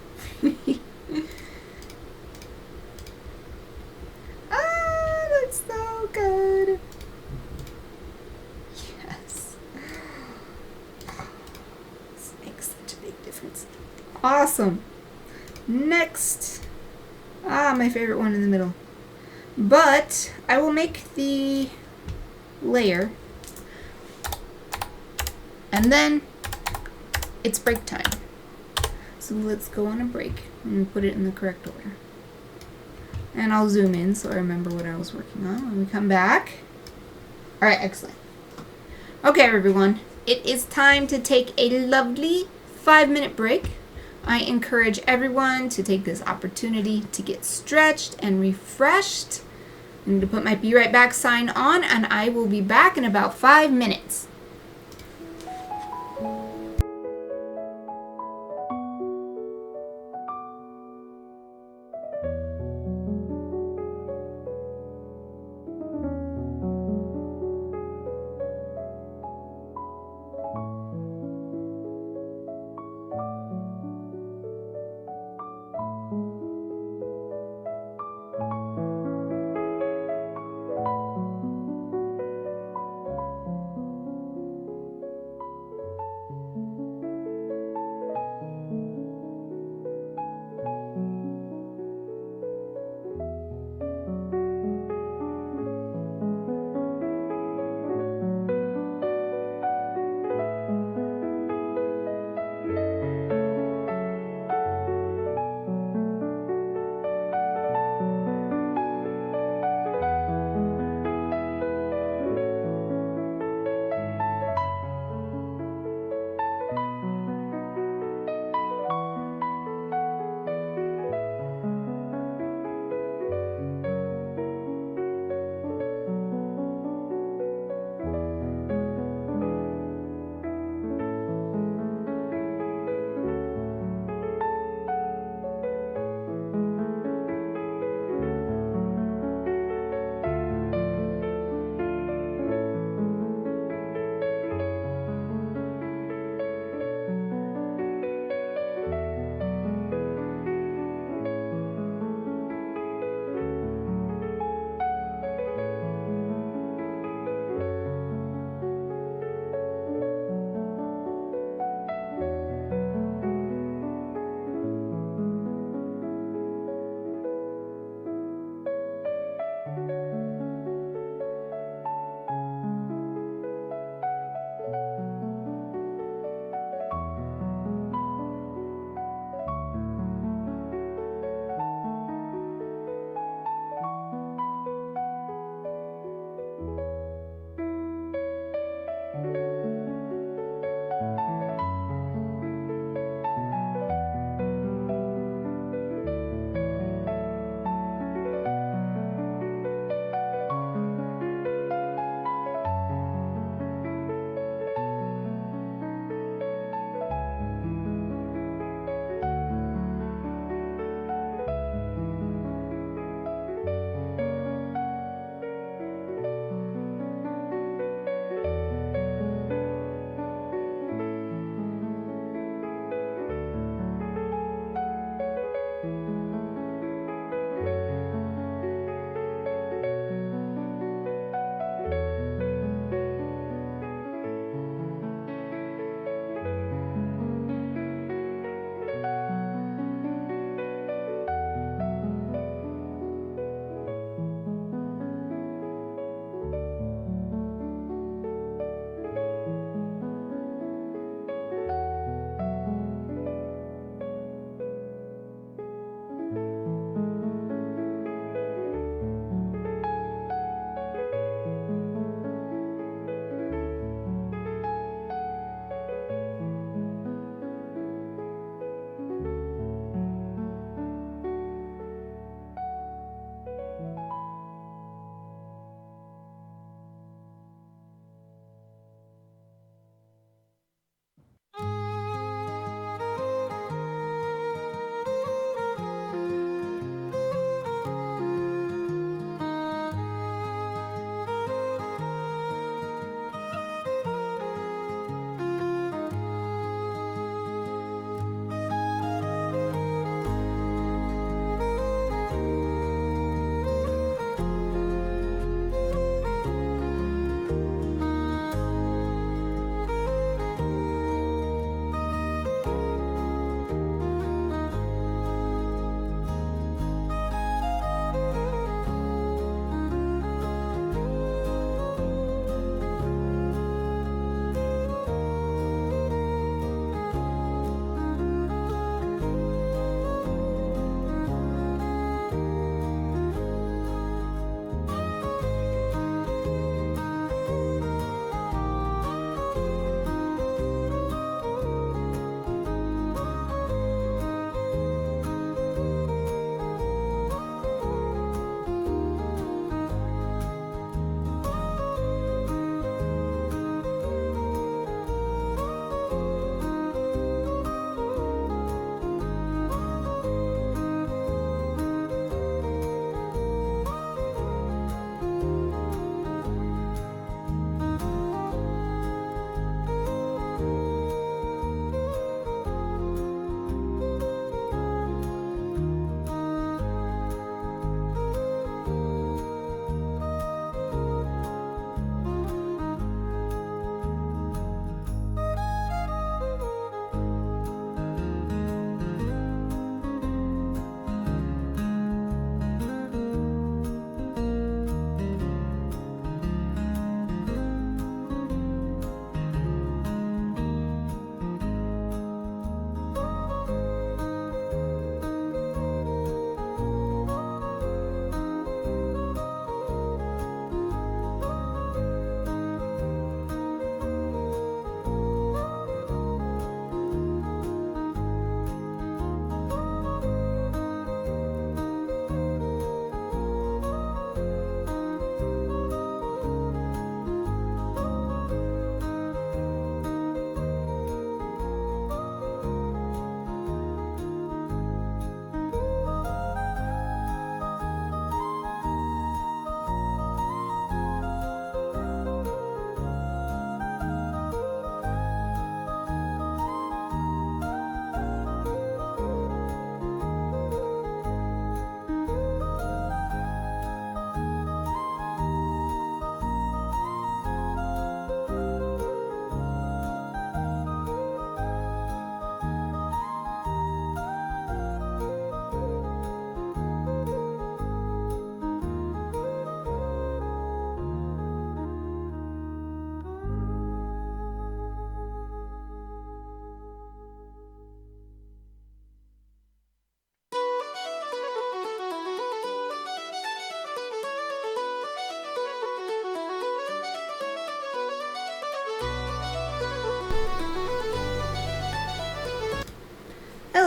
So good. Yes. This makes such a big difference. Awesome. Next. My favorite one in the middle. But I will make the layer. And then it's break time. So let's go on a break and put it in the correct order. And I'll zoom in so I remember what I was working on when we come back. Alright, excellent. Okay, everyone. It is time to take a lovely 5-minute break. I encourage everyone to take this opportunity to get stretched and refreshed. I'm going to put my Be Right Back sign on, and I will be back in about 5 minutes.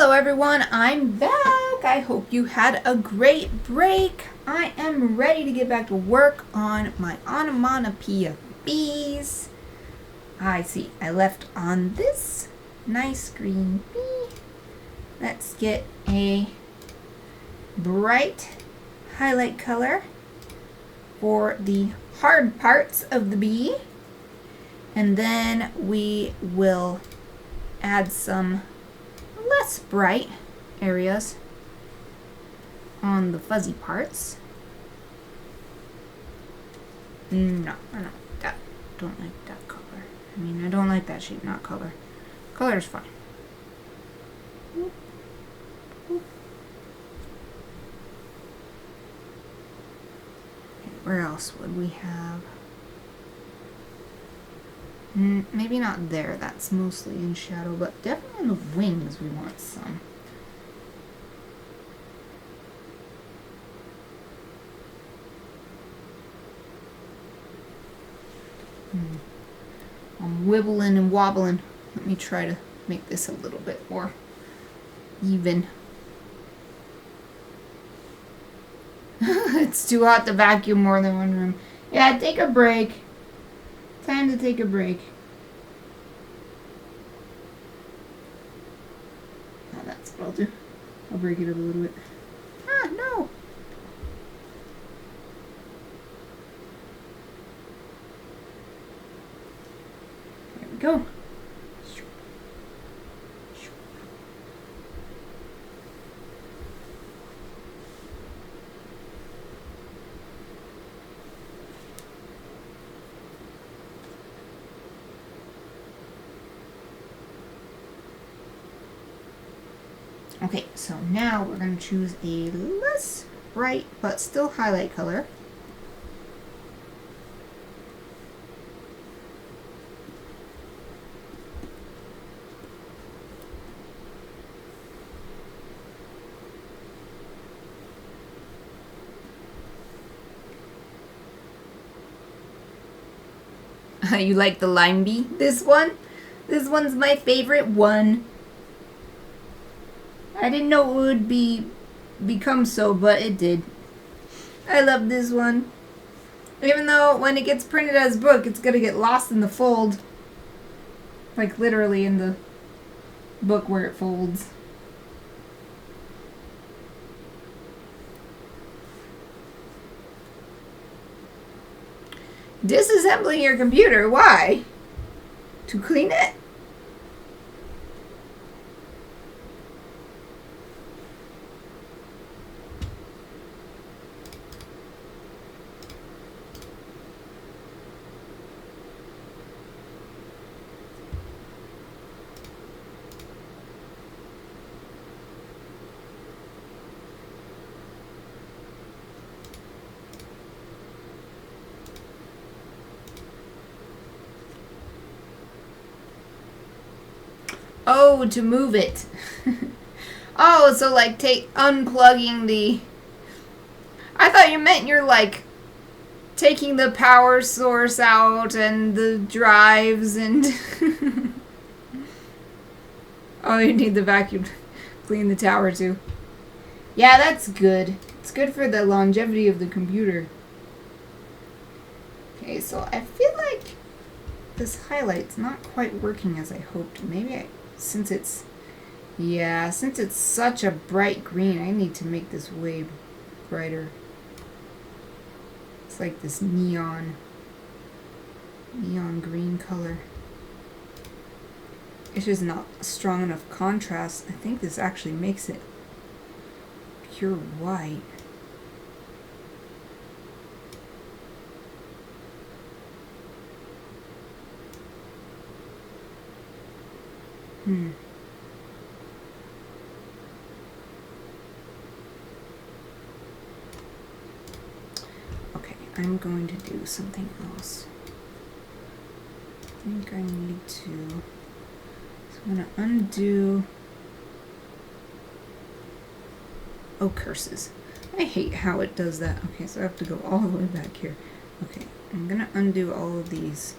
Hello everyone, I'm back. I hope you had a great break. I am ready to get back to work on my onomatopoeia bees. I see I left on this nice green bee. Let's get a bright highlight color for the hard parts of the bee. And then we will add some less bright areas on the fuzzy parts. No, I don't like that color. I mean, I don't like that shape, not color. Color is fine. Okay, where else would we have? Maybe not there, that's mostly in shadow, but definitely on the wings we want some. I'm wibbling and wobbling. Let me try to make this a little bit more even. It's too hot to vacuum more than one room. Yeah, take a break. Time to take a break. Oh, that's what I'll do. I'll break it up a little bit. Ah, no! There we go. Okay, so now we're going to choose a less bright but still highlight color. You like the lime bee? This one? This one's my favorite one. I didn't know it would become so, but it did. I love this one. Even though when it gets printed as a book, it's gonna get lost in the fold. Like literally in the book where it folds. Disassembling your computer, why? To clean it? Oh, to move it. Oh, so like unplugging the... I thought you meant you're like taking the power source out and the drives and... Oh, you need the vacuum to clean the tower too. Yeah, that's good. It's good for the longevity of the computer. Okay, so I feel like this highlight's not quite working as I hoped. Maybe since it's such a bright green, I need to make this way brighter. It's like this neon green color. It's just not strong enough contrast. I think this actually makes it pure white. Okay, I'm going to do something else. I think I need to... So I'm going to undo... Oh, curses. I hate how it does that. Okay, so I have to go all the way back here. Okay, I'm going to undo all of these.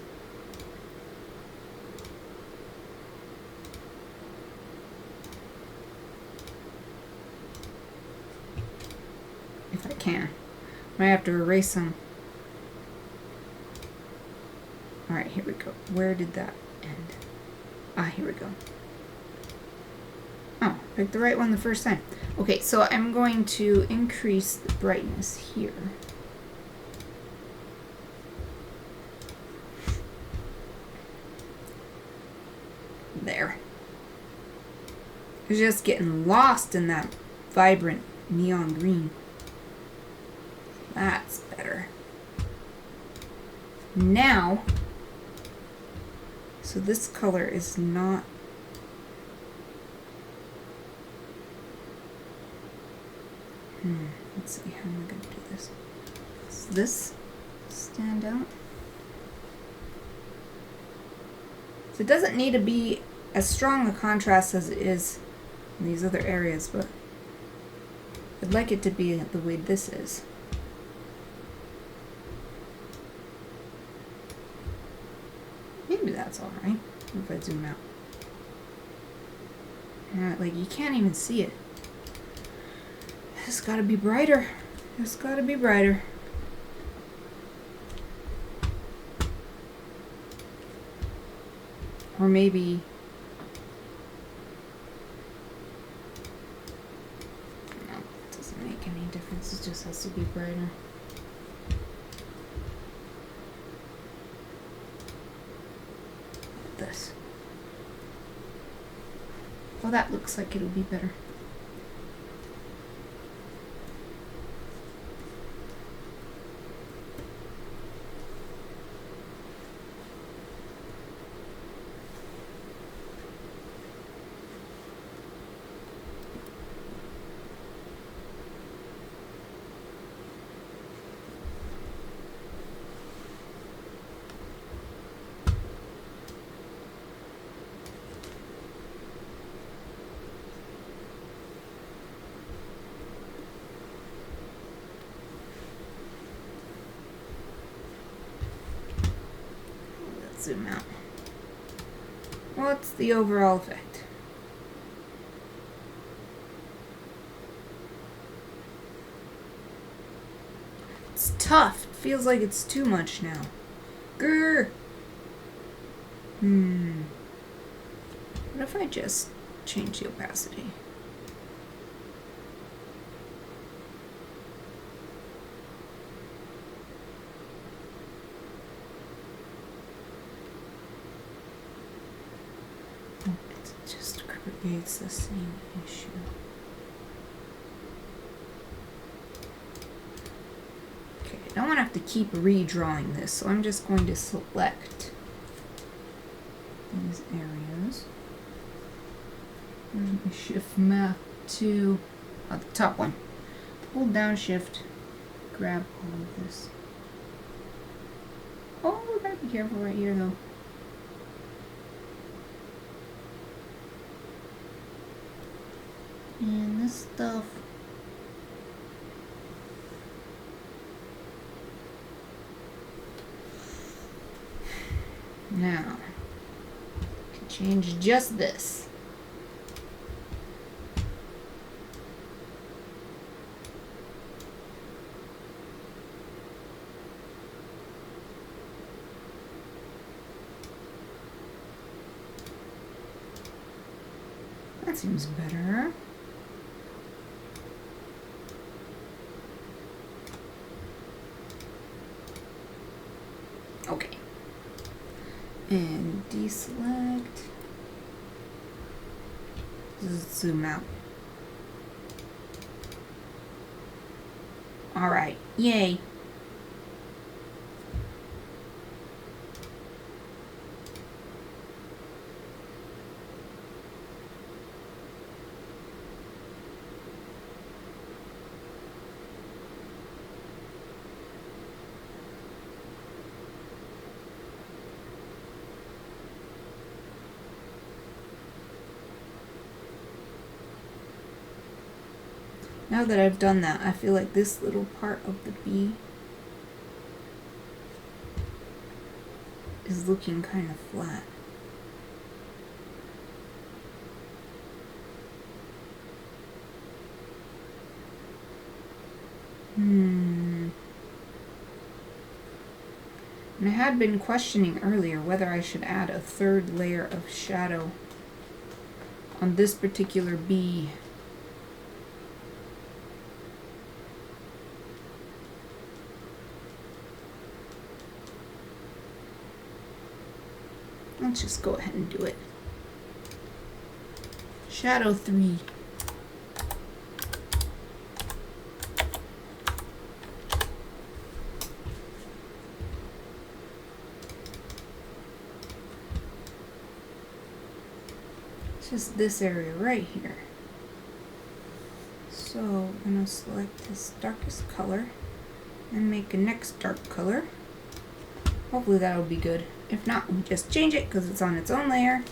if I can. Might have to erase some. Alright, here we go. Where did that end? Ah, here we go. Oh, picked the right one the first time. Okay, so I'm going to increase the brightness here. There. It's just getting lost in that vibrant neon green. That's better. Now, so this color is not... Let's see, how am I going to do this? Does this stand out? So it doesn't need to be as strong a contrast as it is in these other areas, but I'd like it to be the way this is. Maybe that's alright if I zoom out. Like, you can't even see it. It's gotta be brighter. It's gotta be brighter. Or maybe... No, it doesn't make any difference. It just has to be brighter. This. Well, that looks like it'll be better. Zoom out. What's the overall effect? It's tough. It feels like it's too much now. Grr. What if I just change the opacity? It's the same issue. Okay, I don't want to have to keep redrawing this, so I'm just going to select these areas. Where's my shift map to? Oh, the top one. Hold down shift, grab all of this. Oh, we gotta be careful right here though. And this stuff. Now, I can change just this. That seems better. Okay. And deselect. Zoom out. Alright. Yay. Now that I've done that, I feel like this little part of the bee is looking kind of flat. And I had been questioning earlier whether I should add a third layer of shadow on this particular bee. Let's just go ahead and do it. Shadow 3. Just this area right here. So I'm going to select this darkest color and make a next dark color. Hopefully that'll be good. If not, we'll just change it because it's on its own layer.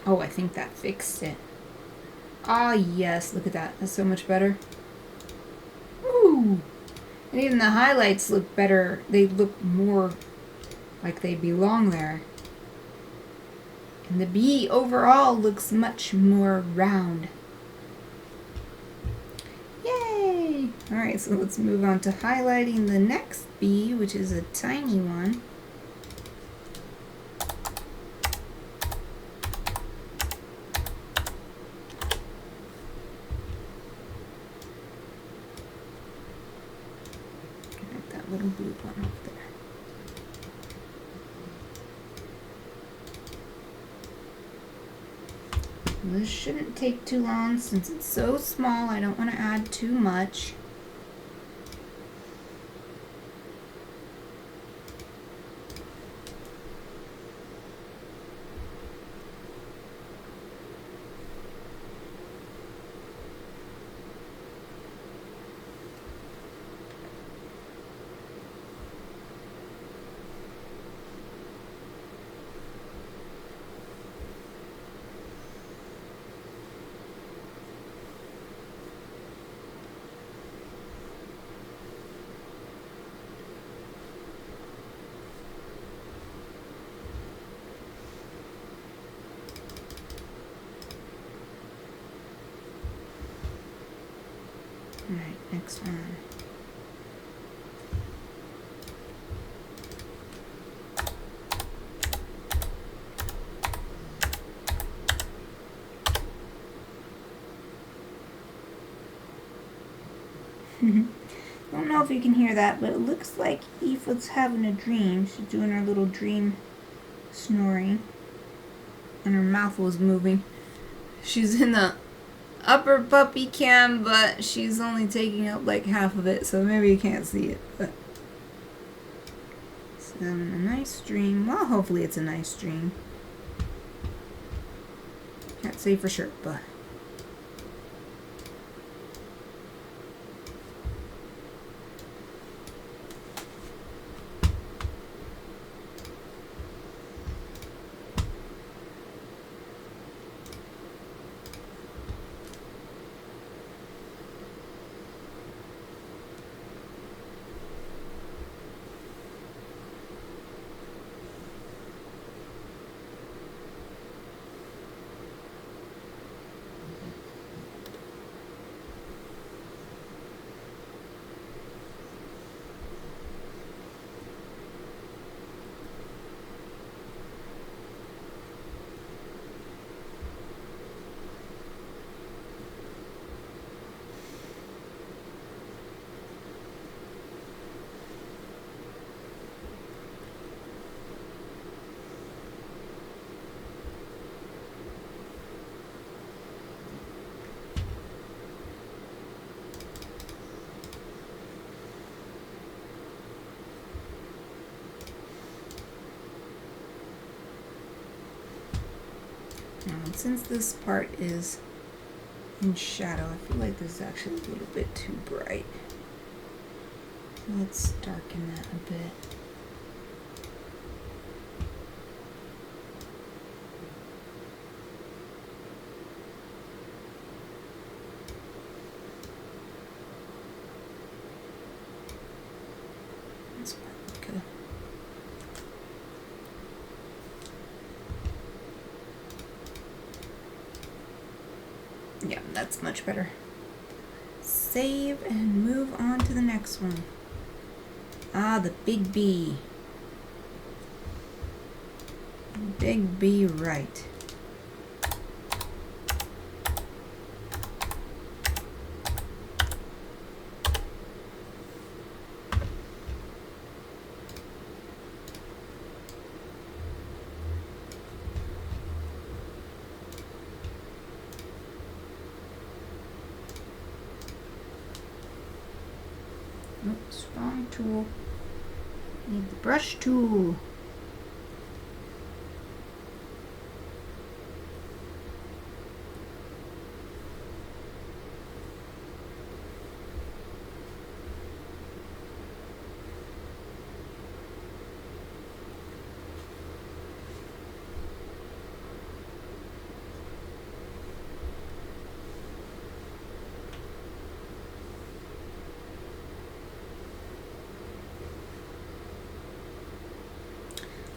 Oh, I think that fixed it. Ah, yes, look at that. That's so much better. Ooh! And even the highlights look better. They look more like they belong there. And the bee overall looks much more round. Yay! Alright, so let's move on to highlighting the next bee, which is a tiny one. Little blue one up there. This shouldn't take too long since it's so small. I don't want to add too much. Alright, next one. Don't know if you can hear that, but it looks like Aoife's having a dream. She's doing her little dream snoring. And her mouth was moving. She's in the upper puppy cam, but she's only taking up like half of it, so maybe you can't see it. But she's having a nice dream. Well, hopefully it's a nice dream. Can't say for sure, but... Now, since this part is in shadow, I feel like this is actually a little bit too bright. Let's darken that a bit. This part look good. Yeah, that's much better. Save and move on to the next one. Ah, the big B. Big B right. Oops, wrong tool. Need the brush tool.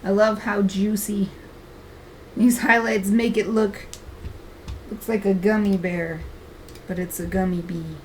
I love how juicy these highlights make it look. Looks like a gummy bear, but it's a gummy bee.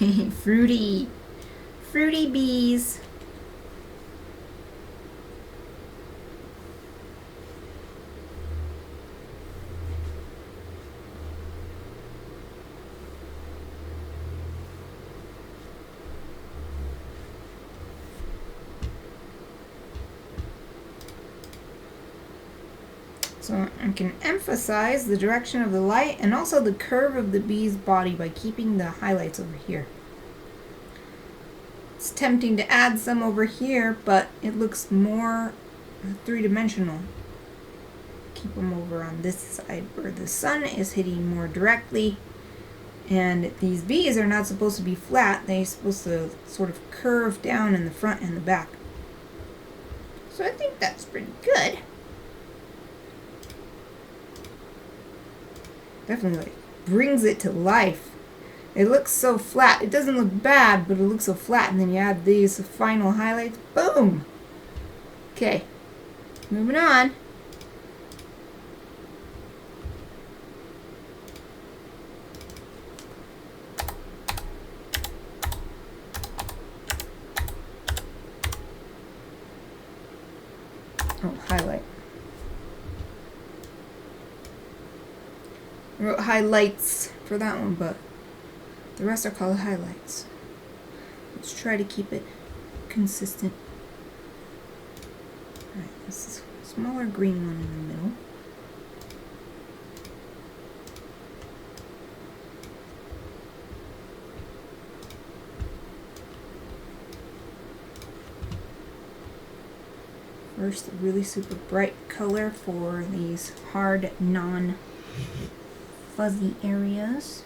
Fruity. Fruity bees. So I can emphasize the direction of the light and also the curve of the bee's body by keeping the highlights over here. It's tempting to add some over here, but it looks more three-dimensional. Keep them over on this side where the sun is hitting more directly. And these bees are not supposed to be flat. They're supposed to sort of curve down in the front and the back. So I think that's pretty good. Definitely like brings it to life. It looks so flat. It doesn't look bad, but it looks so flat. And then you add these final highlights. Boom! Okay, moving on. Oh, highlight. I wrote highlights for that one, but the rest are called highlights. Let's try to keep it consistent. Alright, this is a smaller green one in the middle. First, a really super bright color for these hard, non-fuzzy areas.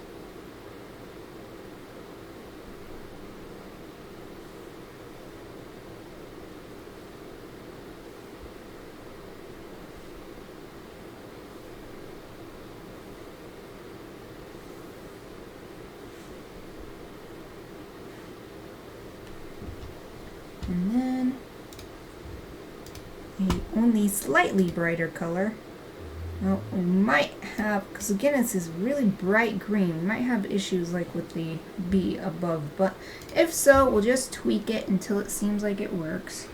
And then a only slightly brighter color. Well, we might have, because again it's this really bright green, we might have issues like with the bee above, but if so, we'll just tweak it until it seems like it works.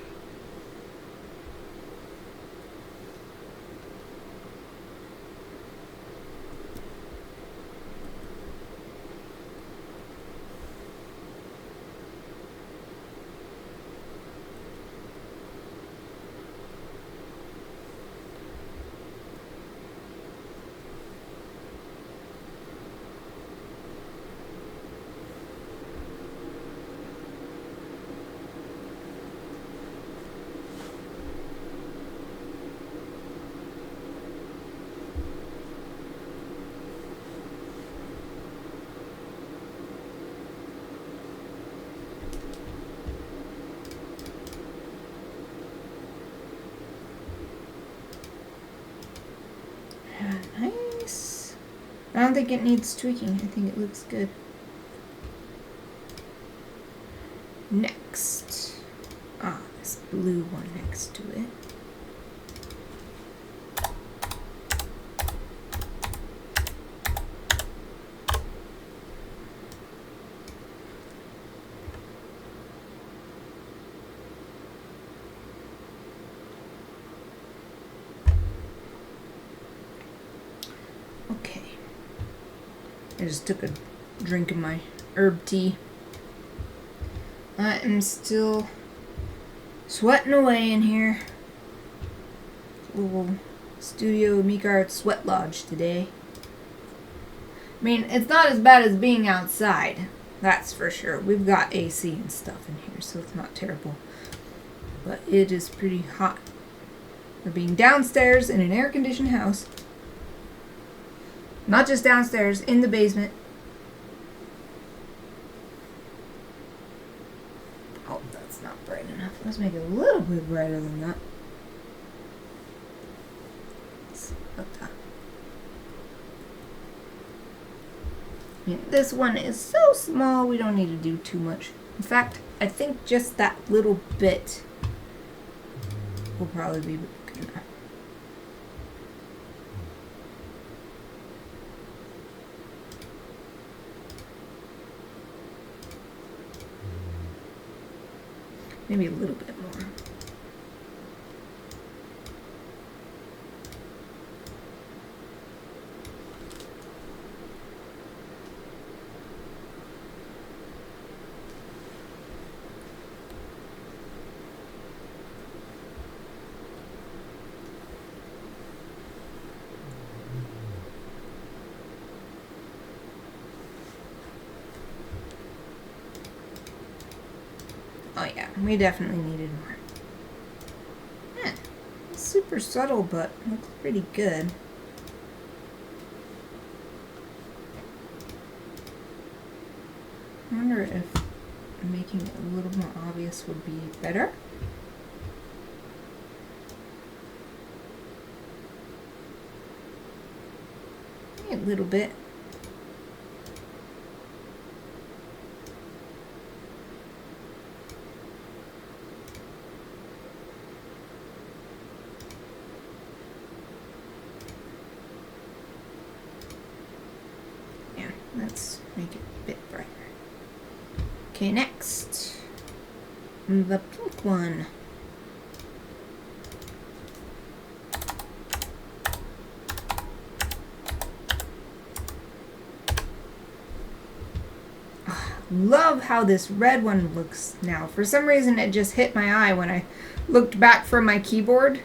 Nice. I don't think it needs tweaking. I think it looks good. Next. This blue one next to it. Okay. I just took a drink of my herb tea. I am still sweating away in here. Little Studio Mikarts sweat lodge today. I mean, it's not as bad as being outside. That's for sure. We've got AC and stuff in here, so it's not terrible. But it is pretty hot for being downstairs in an air-conditioned house. Not just downstairs, in the basement. Oh, that's not bright enough. Let's make it a little bit brighter than that. About that. I mean, this one is so small, we don't need to do too much. In fact, I think just that little bit will probably be good enough. Maybe a little bit more. Oh yeah, we definitely needed more. Yeah, super subtle, but looks pretty good. I wonder if making it a little more obvious would be better. Maybe a little bit. Let's make it a bit brighter. Okay, next. The pink one. Love how this red one looks now. For some reason it just hit my eye when I looked back from my keyboard.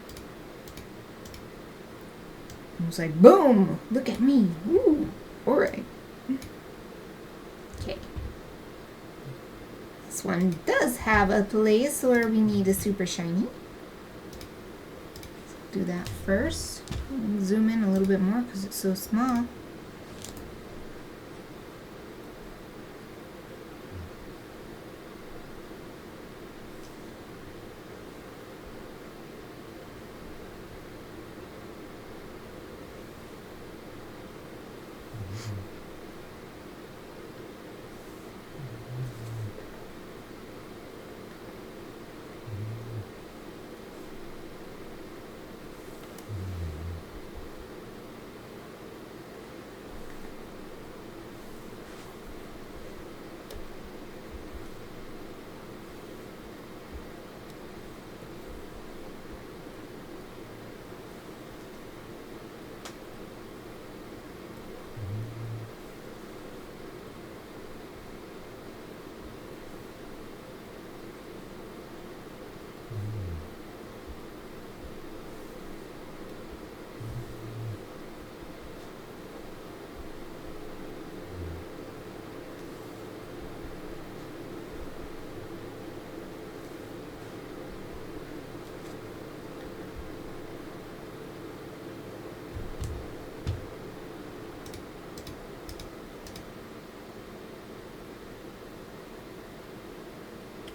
It was like, boom! Look at me. Woo! Alright. Okay. This one does have a place where we need a super shiny. Let's do that first. Zoom in a little bit more because it's so small.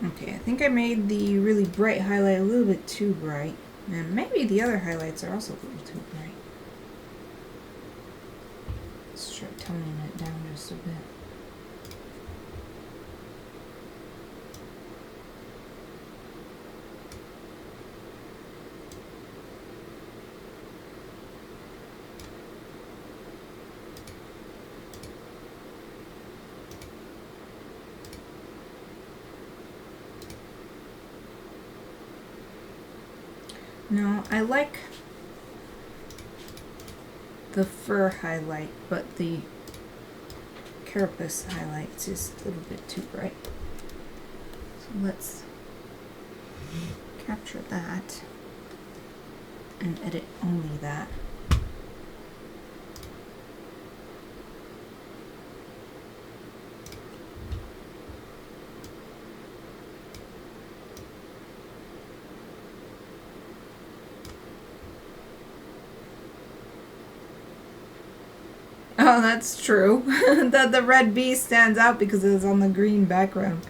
Okay, I think I made the really bright highlight a little bit too bright. And maybe the other highlights are also a little too bright. Let's try toning it down just a bit. No, I like the fur highlight, but the carapace highlight is just a little bit too bright. So let's capture that and edit only that. Oh, that's true. That the red bee stands out because it's on the green background.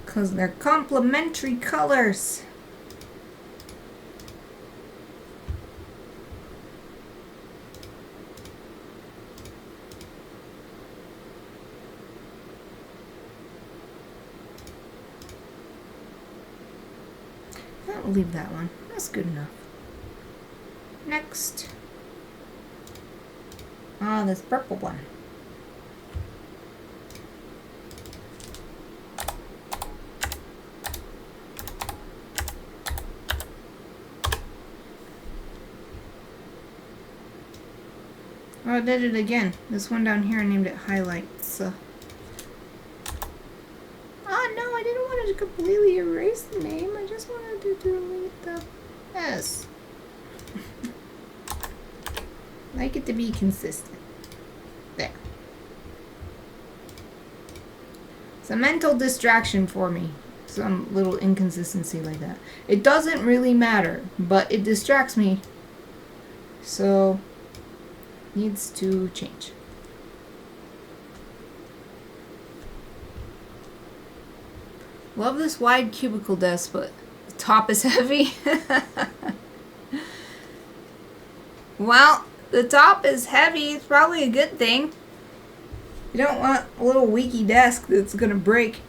Because they're complementary colors. I'll leave that one. That's good enough. Next. This purple one. Oh, I did it again. This one down here, I named it highlights. Oh no, I didn't want to completely erase the name. I just wanted to delete the S. Like it to be consistent. There. It's a mental distraction for me. Some little inconsistency like that. It doesn't really matter, but it distracts me. So, needs to change. Love this wide cubicle desk, but the top is heavy. Well, the top is heavy. It's probably a good thing. You don't want a little weaky desk that's gonna break.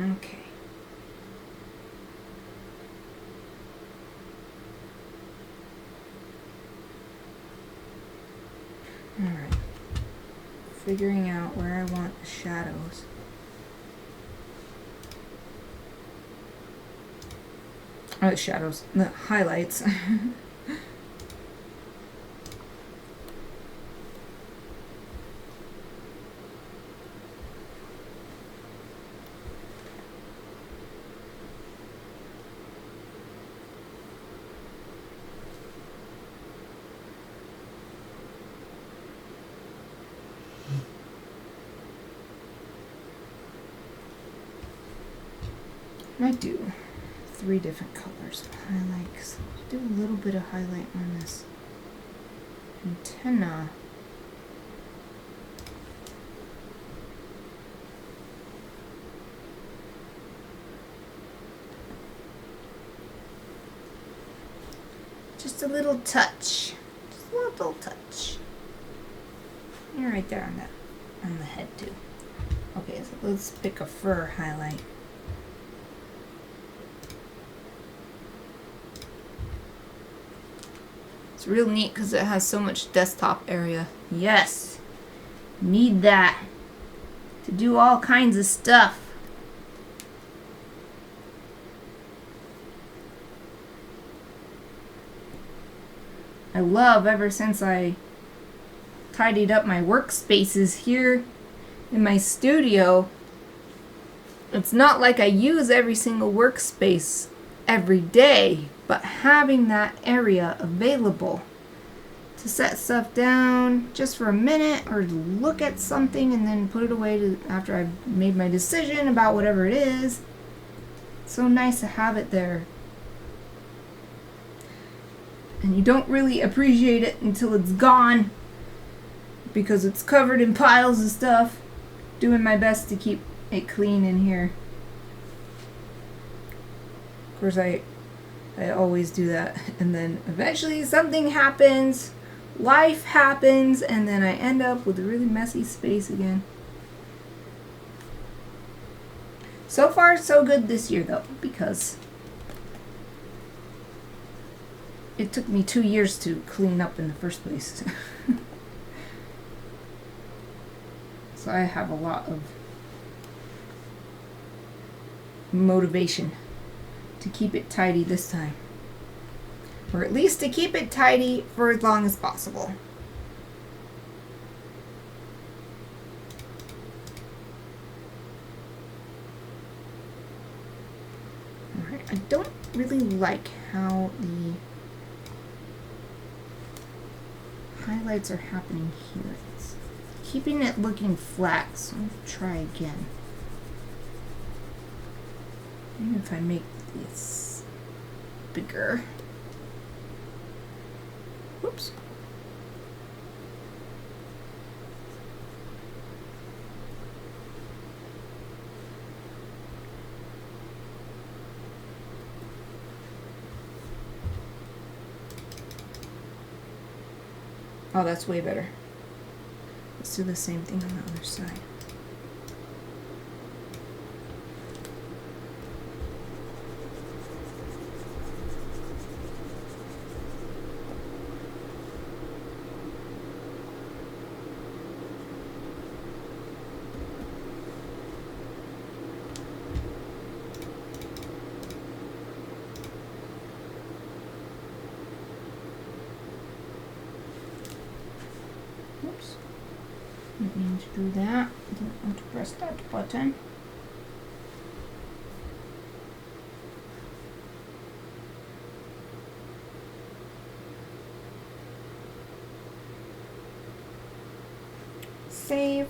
Okay. Alright. Figuring out where I want the shadows. Oh, the shadows. The highlights. I do 3 different colors of highlights. Do a little bit of highlight on this antenna. Just a little touch. Just a little touch. You're right there on that, on the head too. Okay, so let's pick a fur highlight. It's real neat because it has so much desktop area. Yes, need that to do all kinds of stuff. I love, ever since I tidied up my workspaces here in my studio, it's not like I use every single workspace every day, but having that area available to set stuff down just for a minute or look at something and then put it away after I've made my decision about whatever it is. It's so nice to have it there. And you don't really appreciate it until it's gone because it's covered in piles of stuff. Doing my best to keep it clean in here. Of course, I always do that, and then eventually something happens, life happens, and then I end up with a really messy space again. So far, so good this year, though, because it took me 2 years to clean up in the first place. So I have a lot of motivation to keep it tidy this time. Or at least to keep it tidy for as long as possible. Alright, I don't really like how the highlights are happening here. It's keeping it looking flat, so I'll try again. Maybe if I make this bigger. Whoops. Oh, that's way better. Let's do the same thing on the other side. Oops. Didn't mean to do that. Didn't want to press that button. Save.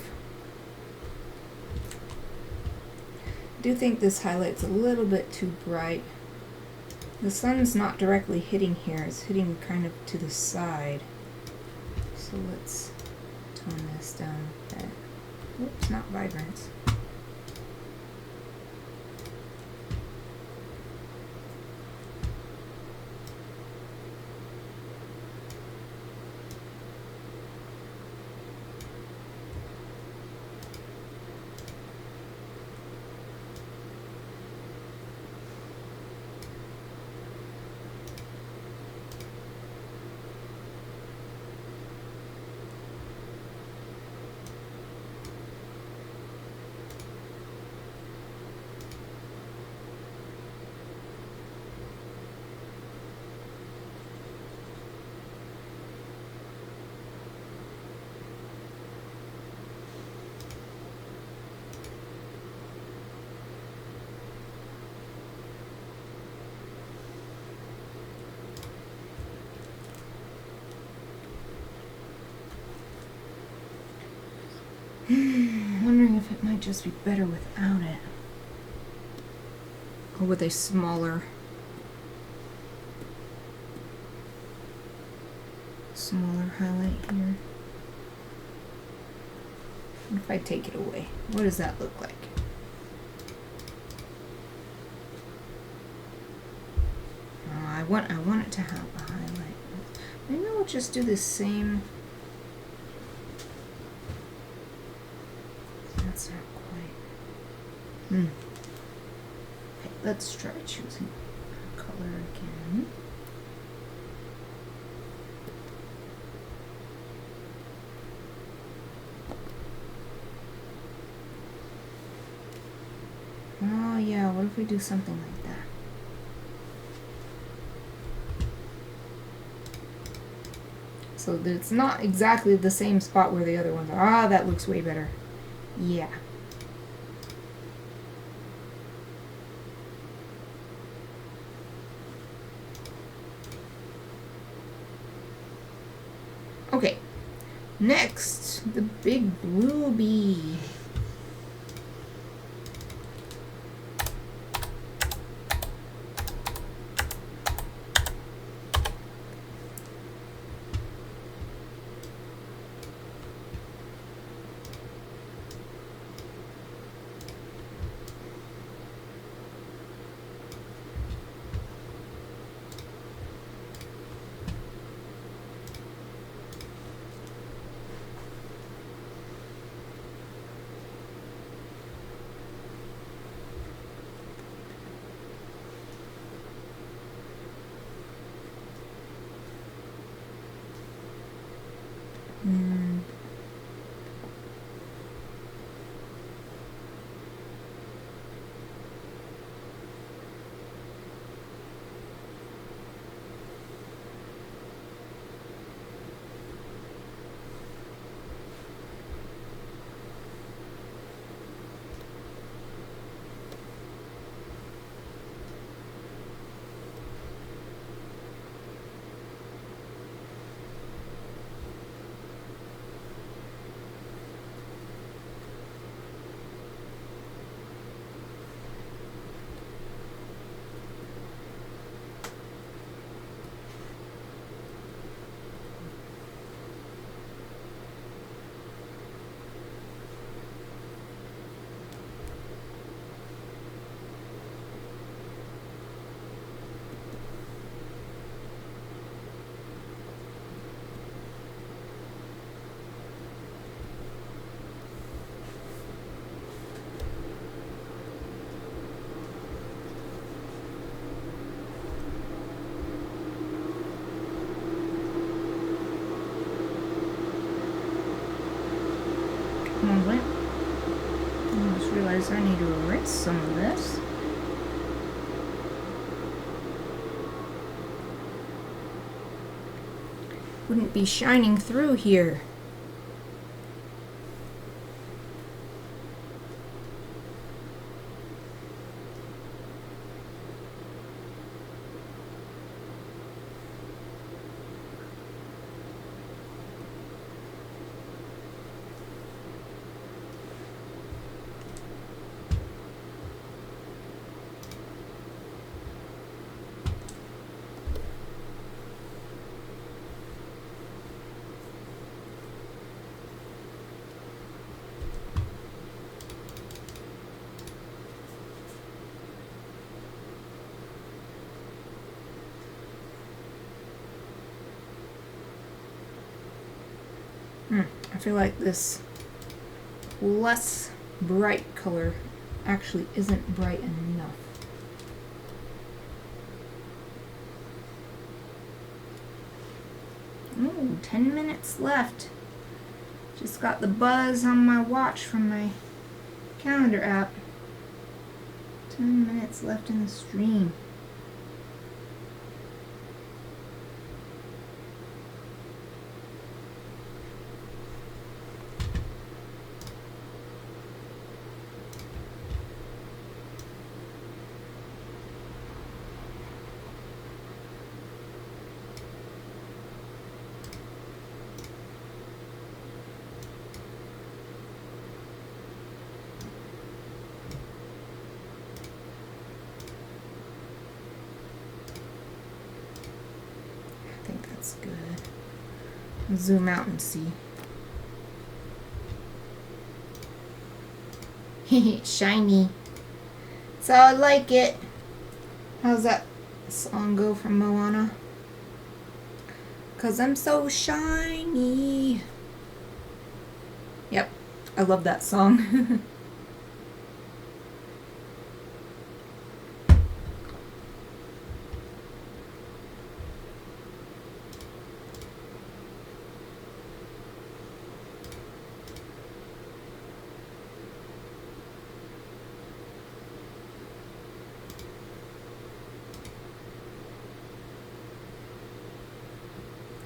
I do think this highlight's a little bit too bright. The sun's not directly hitting here, it's hitting kind of to the side. So let's tone this down a bit. Oops, not vibrant. Wondering if it might just be better without it. Or with a smaller highlight here. What if I take it away? What does that look like? Oh, I want it to have a highlight. Maybe we'll just do the same. That's not quite. Okay, let's try choosing a color again. Oh yeah, what if we do something like that? So that it's not exactly the same spot where the other ones are. Ah, that looks way better. Yeah. Okay. Next, the big blue bee. Oh, wait. I just realized I need to erase some of this. Wouldn't be shining through here. I feel like this less bright color actually isn't bright enough. Ooh, 10 minutes left. Just got the buzz on my watch from my calendar app. 10 minutes left in the stream. I think that's good. I'll zoom out and see. Shiny. So I like it. How's that song go from Moana? 'Cause I'm so shiny. Yep, I love that song.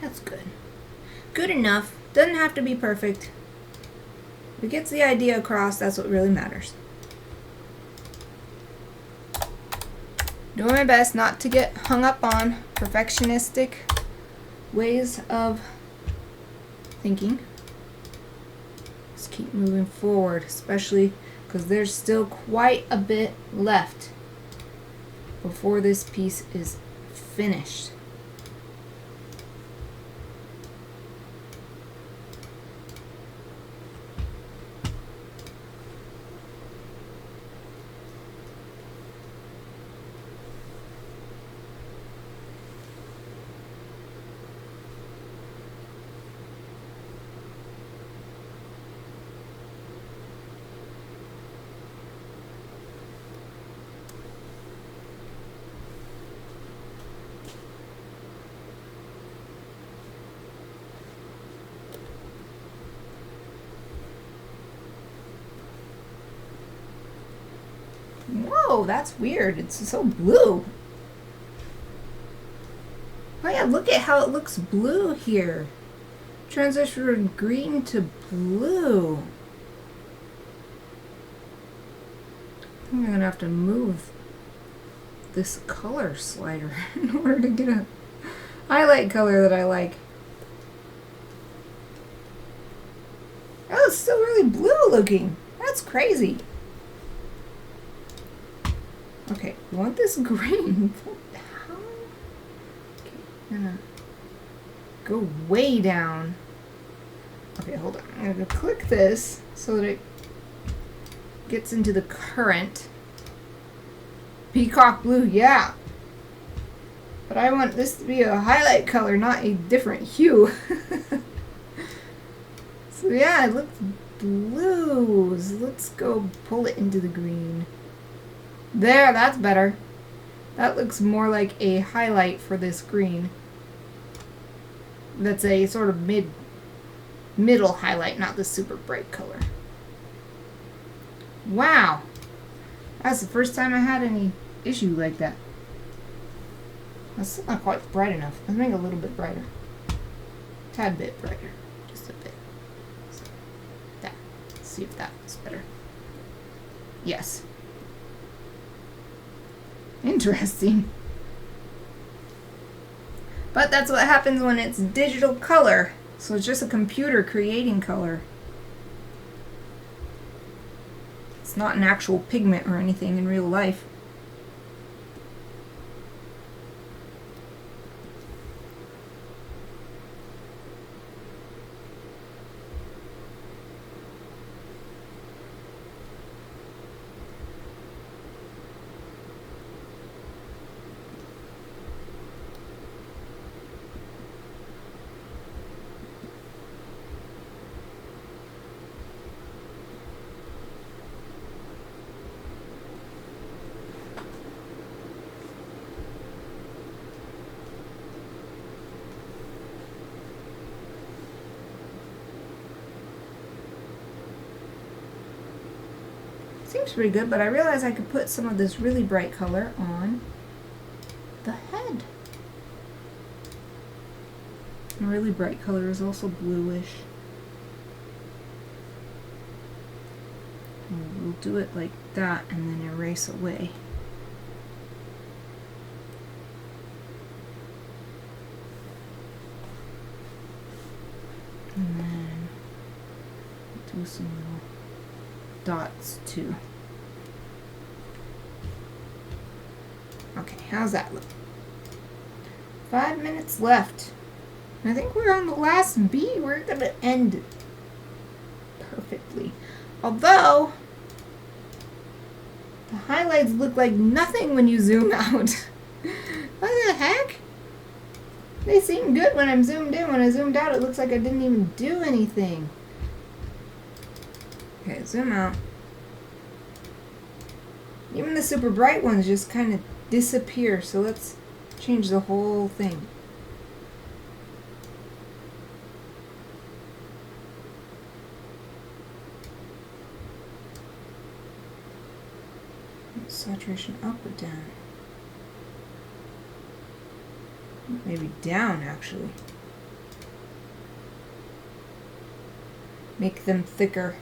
That's good. Good enough. Doesn't have to be perfect. If it gets the idea across, that's what really matters. Doing my best not to get hung up on perfectionistic ways of thinking. Just keep moving forward, especially because there's still quite a bit left before this piece is finished. Whoa, that's weird. It's so blue. Oh yeah, look at how it looks blue here. Transition from green to blue. I'm gonna have to move this color slider in order to get a highlight color that I like. Oh, it's still really blue looking. That's crazy. Okay, I want this green. How? Okay, I'm gonna go way down. Okay, hold on. I'm gonna click this so that it gets into the current. Peacock blue, yeah. But I want this to be a highlight color, not a different hue. So yeah, it looks blue. So let's go pull it into the green. There, that's better. That looks more like a highlight for this green. That's a sort of middle highlight, not the super bright color. Wow. That's the first time I had any issue like that. That's still not quite bright enough. Let's make it a little bit brighter. Tad bit brighter. Just a bit. So, that. Let's see if that's better. Yes. Interesting. But that's what happens when it's digital color. So it's just a computer creating color. It's not an actual pigment or anything in real life. Seems pretty good, but I realized I could put some of this really bright color on the head. A really bright color is also bluish. And we'll do it like that and then erase away. And then do some little dots too. Okay, how's that look? 5 minutes left. I think we're on the last B. We're gonna end it perfectly. Although the highlights look like nothing when you zoom out. What the heck? They seem good when I'm zoomed in. When I zoomed out, it looks like I didn't even do anything. Okay, zoom out. Even the super bright ones just kind of disappear, so let's change the whole thing. Saturation up or down? Maybe down, actually. Make them thicker.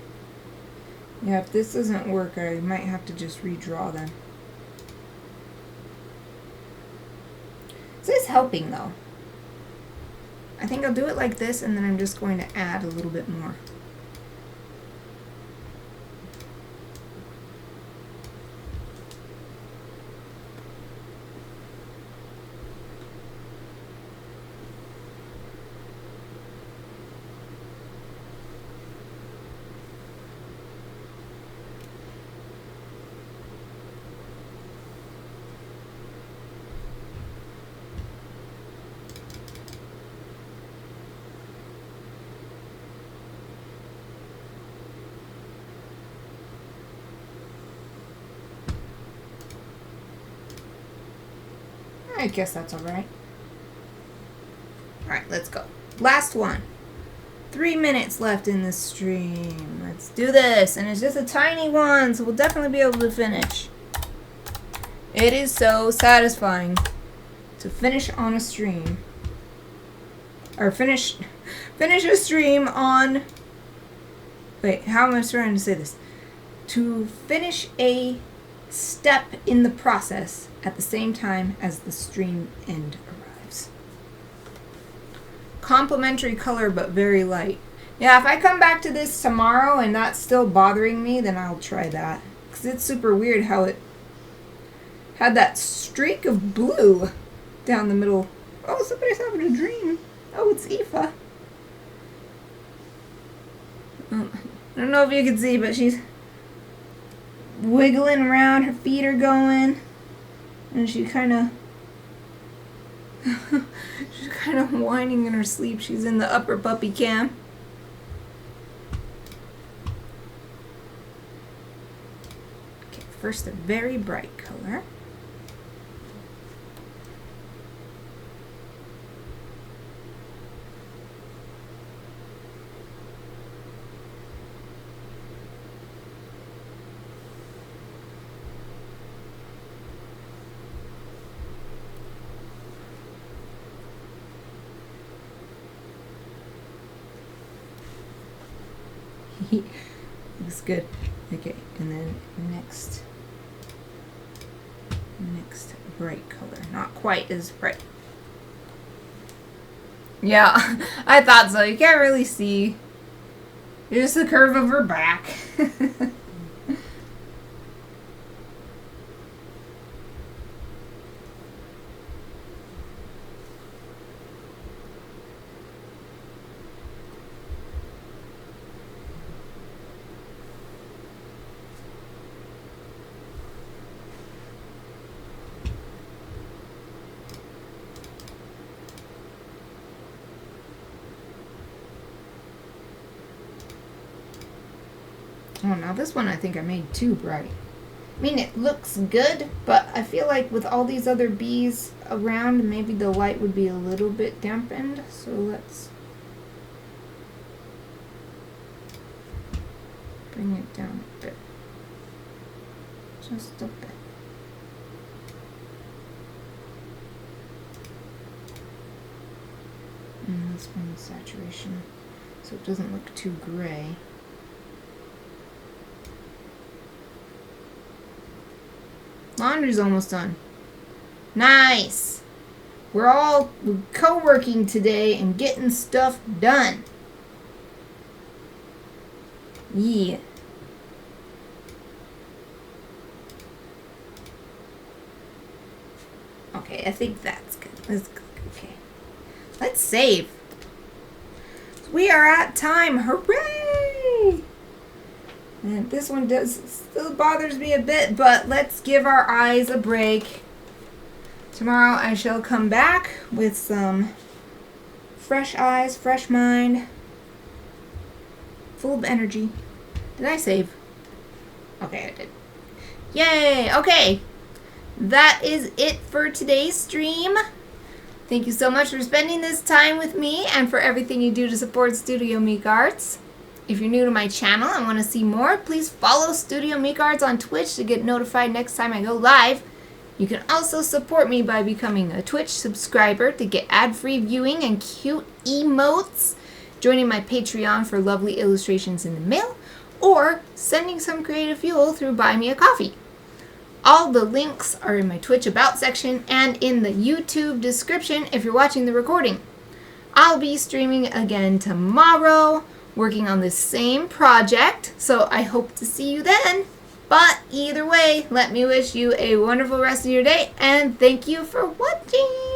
Yeah, if this doesn't work, I might have to just redraw them. This is helping, though. I think I'll do it like this, and then I'm just going to add a little bit more. I guess that's alright. Alright, let's go. Last one. 3 minutes left in this stream. Let's do this. And it's just a tiny one, so we'll definitely be able to finish. It is so satisfying to finish on a stream. Or finish a stream on... Wait, how am I trying to say this? To finish a step in the process at the same time as the stream end arrives. Complementary color, but very light. Yeah, if I come back to this tomorrow and that's still bothering me, then I'll try that. Because it's super weird how it had that streak of blue down the middle. Oh, somebody's having a dream. Oh, it's Aoife. I don't know if you can see, but she's wiggling around. Her feet are going. And she kind of... she's kind of whining in her sleep. She's in the upper puppy cam. Okay, first a very bright color. Looks good. Okay, and then next bright color. Not quite as bright. Yeah, I thought so. You can't really see. Just the curve of her back. Oh, now this one I think I made too bright. I mean, it looks good, but I feel like with all these other bees around, maybe the light would be a little bit dampened. So let's bring it down a bit. Just a bit. And let's bring the saturation so it doesn't look too gray. Laundry's almost done. Nice! We're all co-working today and getting stuff done. Yeah. Okay, I think that's good. Okay. Let's save. We are at time. Hooray! And this one still bothers me a bit, but let's give our eyes a break. Tomorrow I shall come back with some fresh eyes, fresh mind, full of energy. Did I save? Okay, I did. Yay! Okay. That is it for today's stream. Thank you so much for spending this time with me and for everything you do to support Studio Mikarts. If you're new to my channel and want to see more, please follow Studio Mikarts on Twitch to get notified next time I go live. You can also support me by becoming a Twitch subscriber to get ad-free viewing and cute emotes, joining my Patreon for lovely illustrations in the mail, or sending some creative fuel through Buy Me a Coffee. All the links are in my Twitch About section and in the YouTube description if you're watching the recording. I'll be streaming again tomorrow, working on this same project, so I hope to see you then. But either way, let me wish you a wonderful rest of your day, and thank you for watching!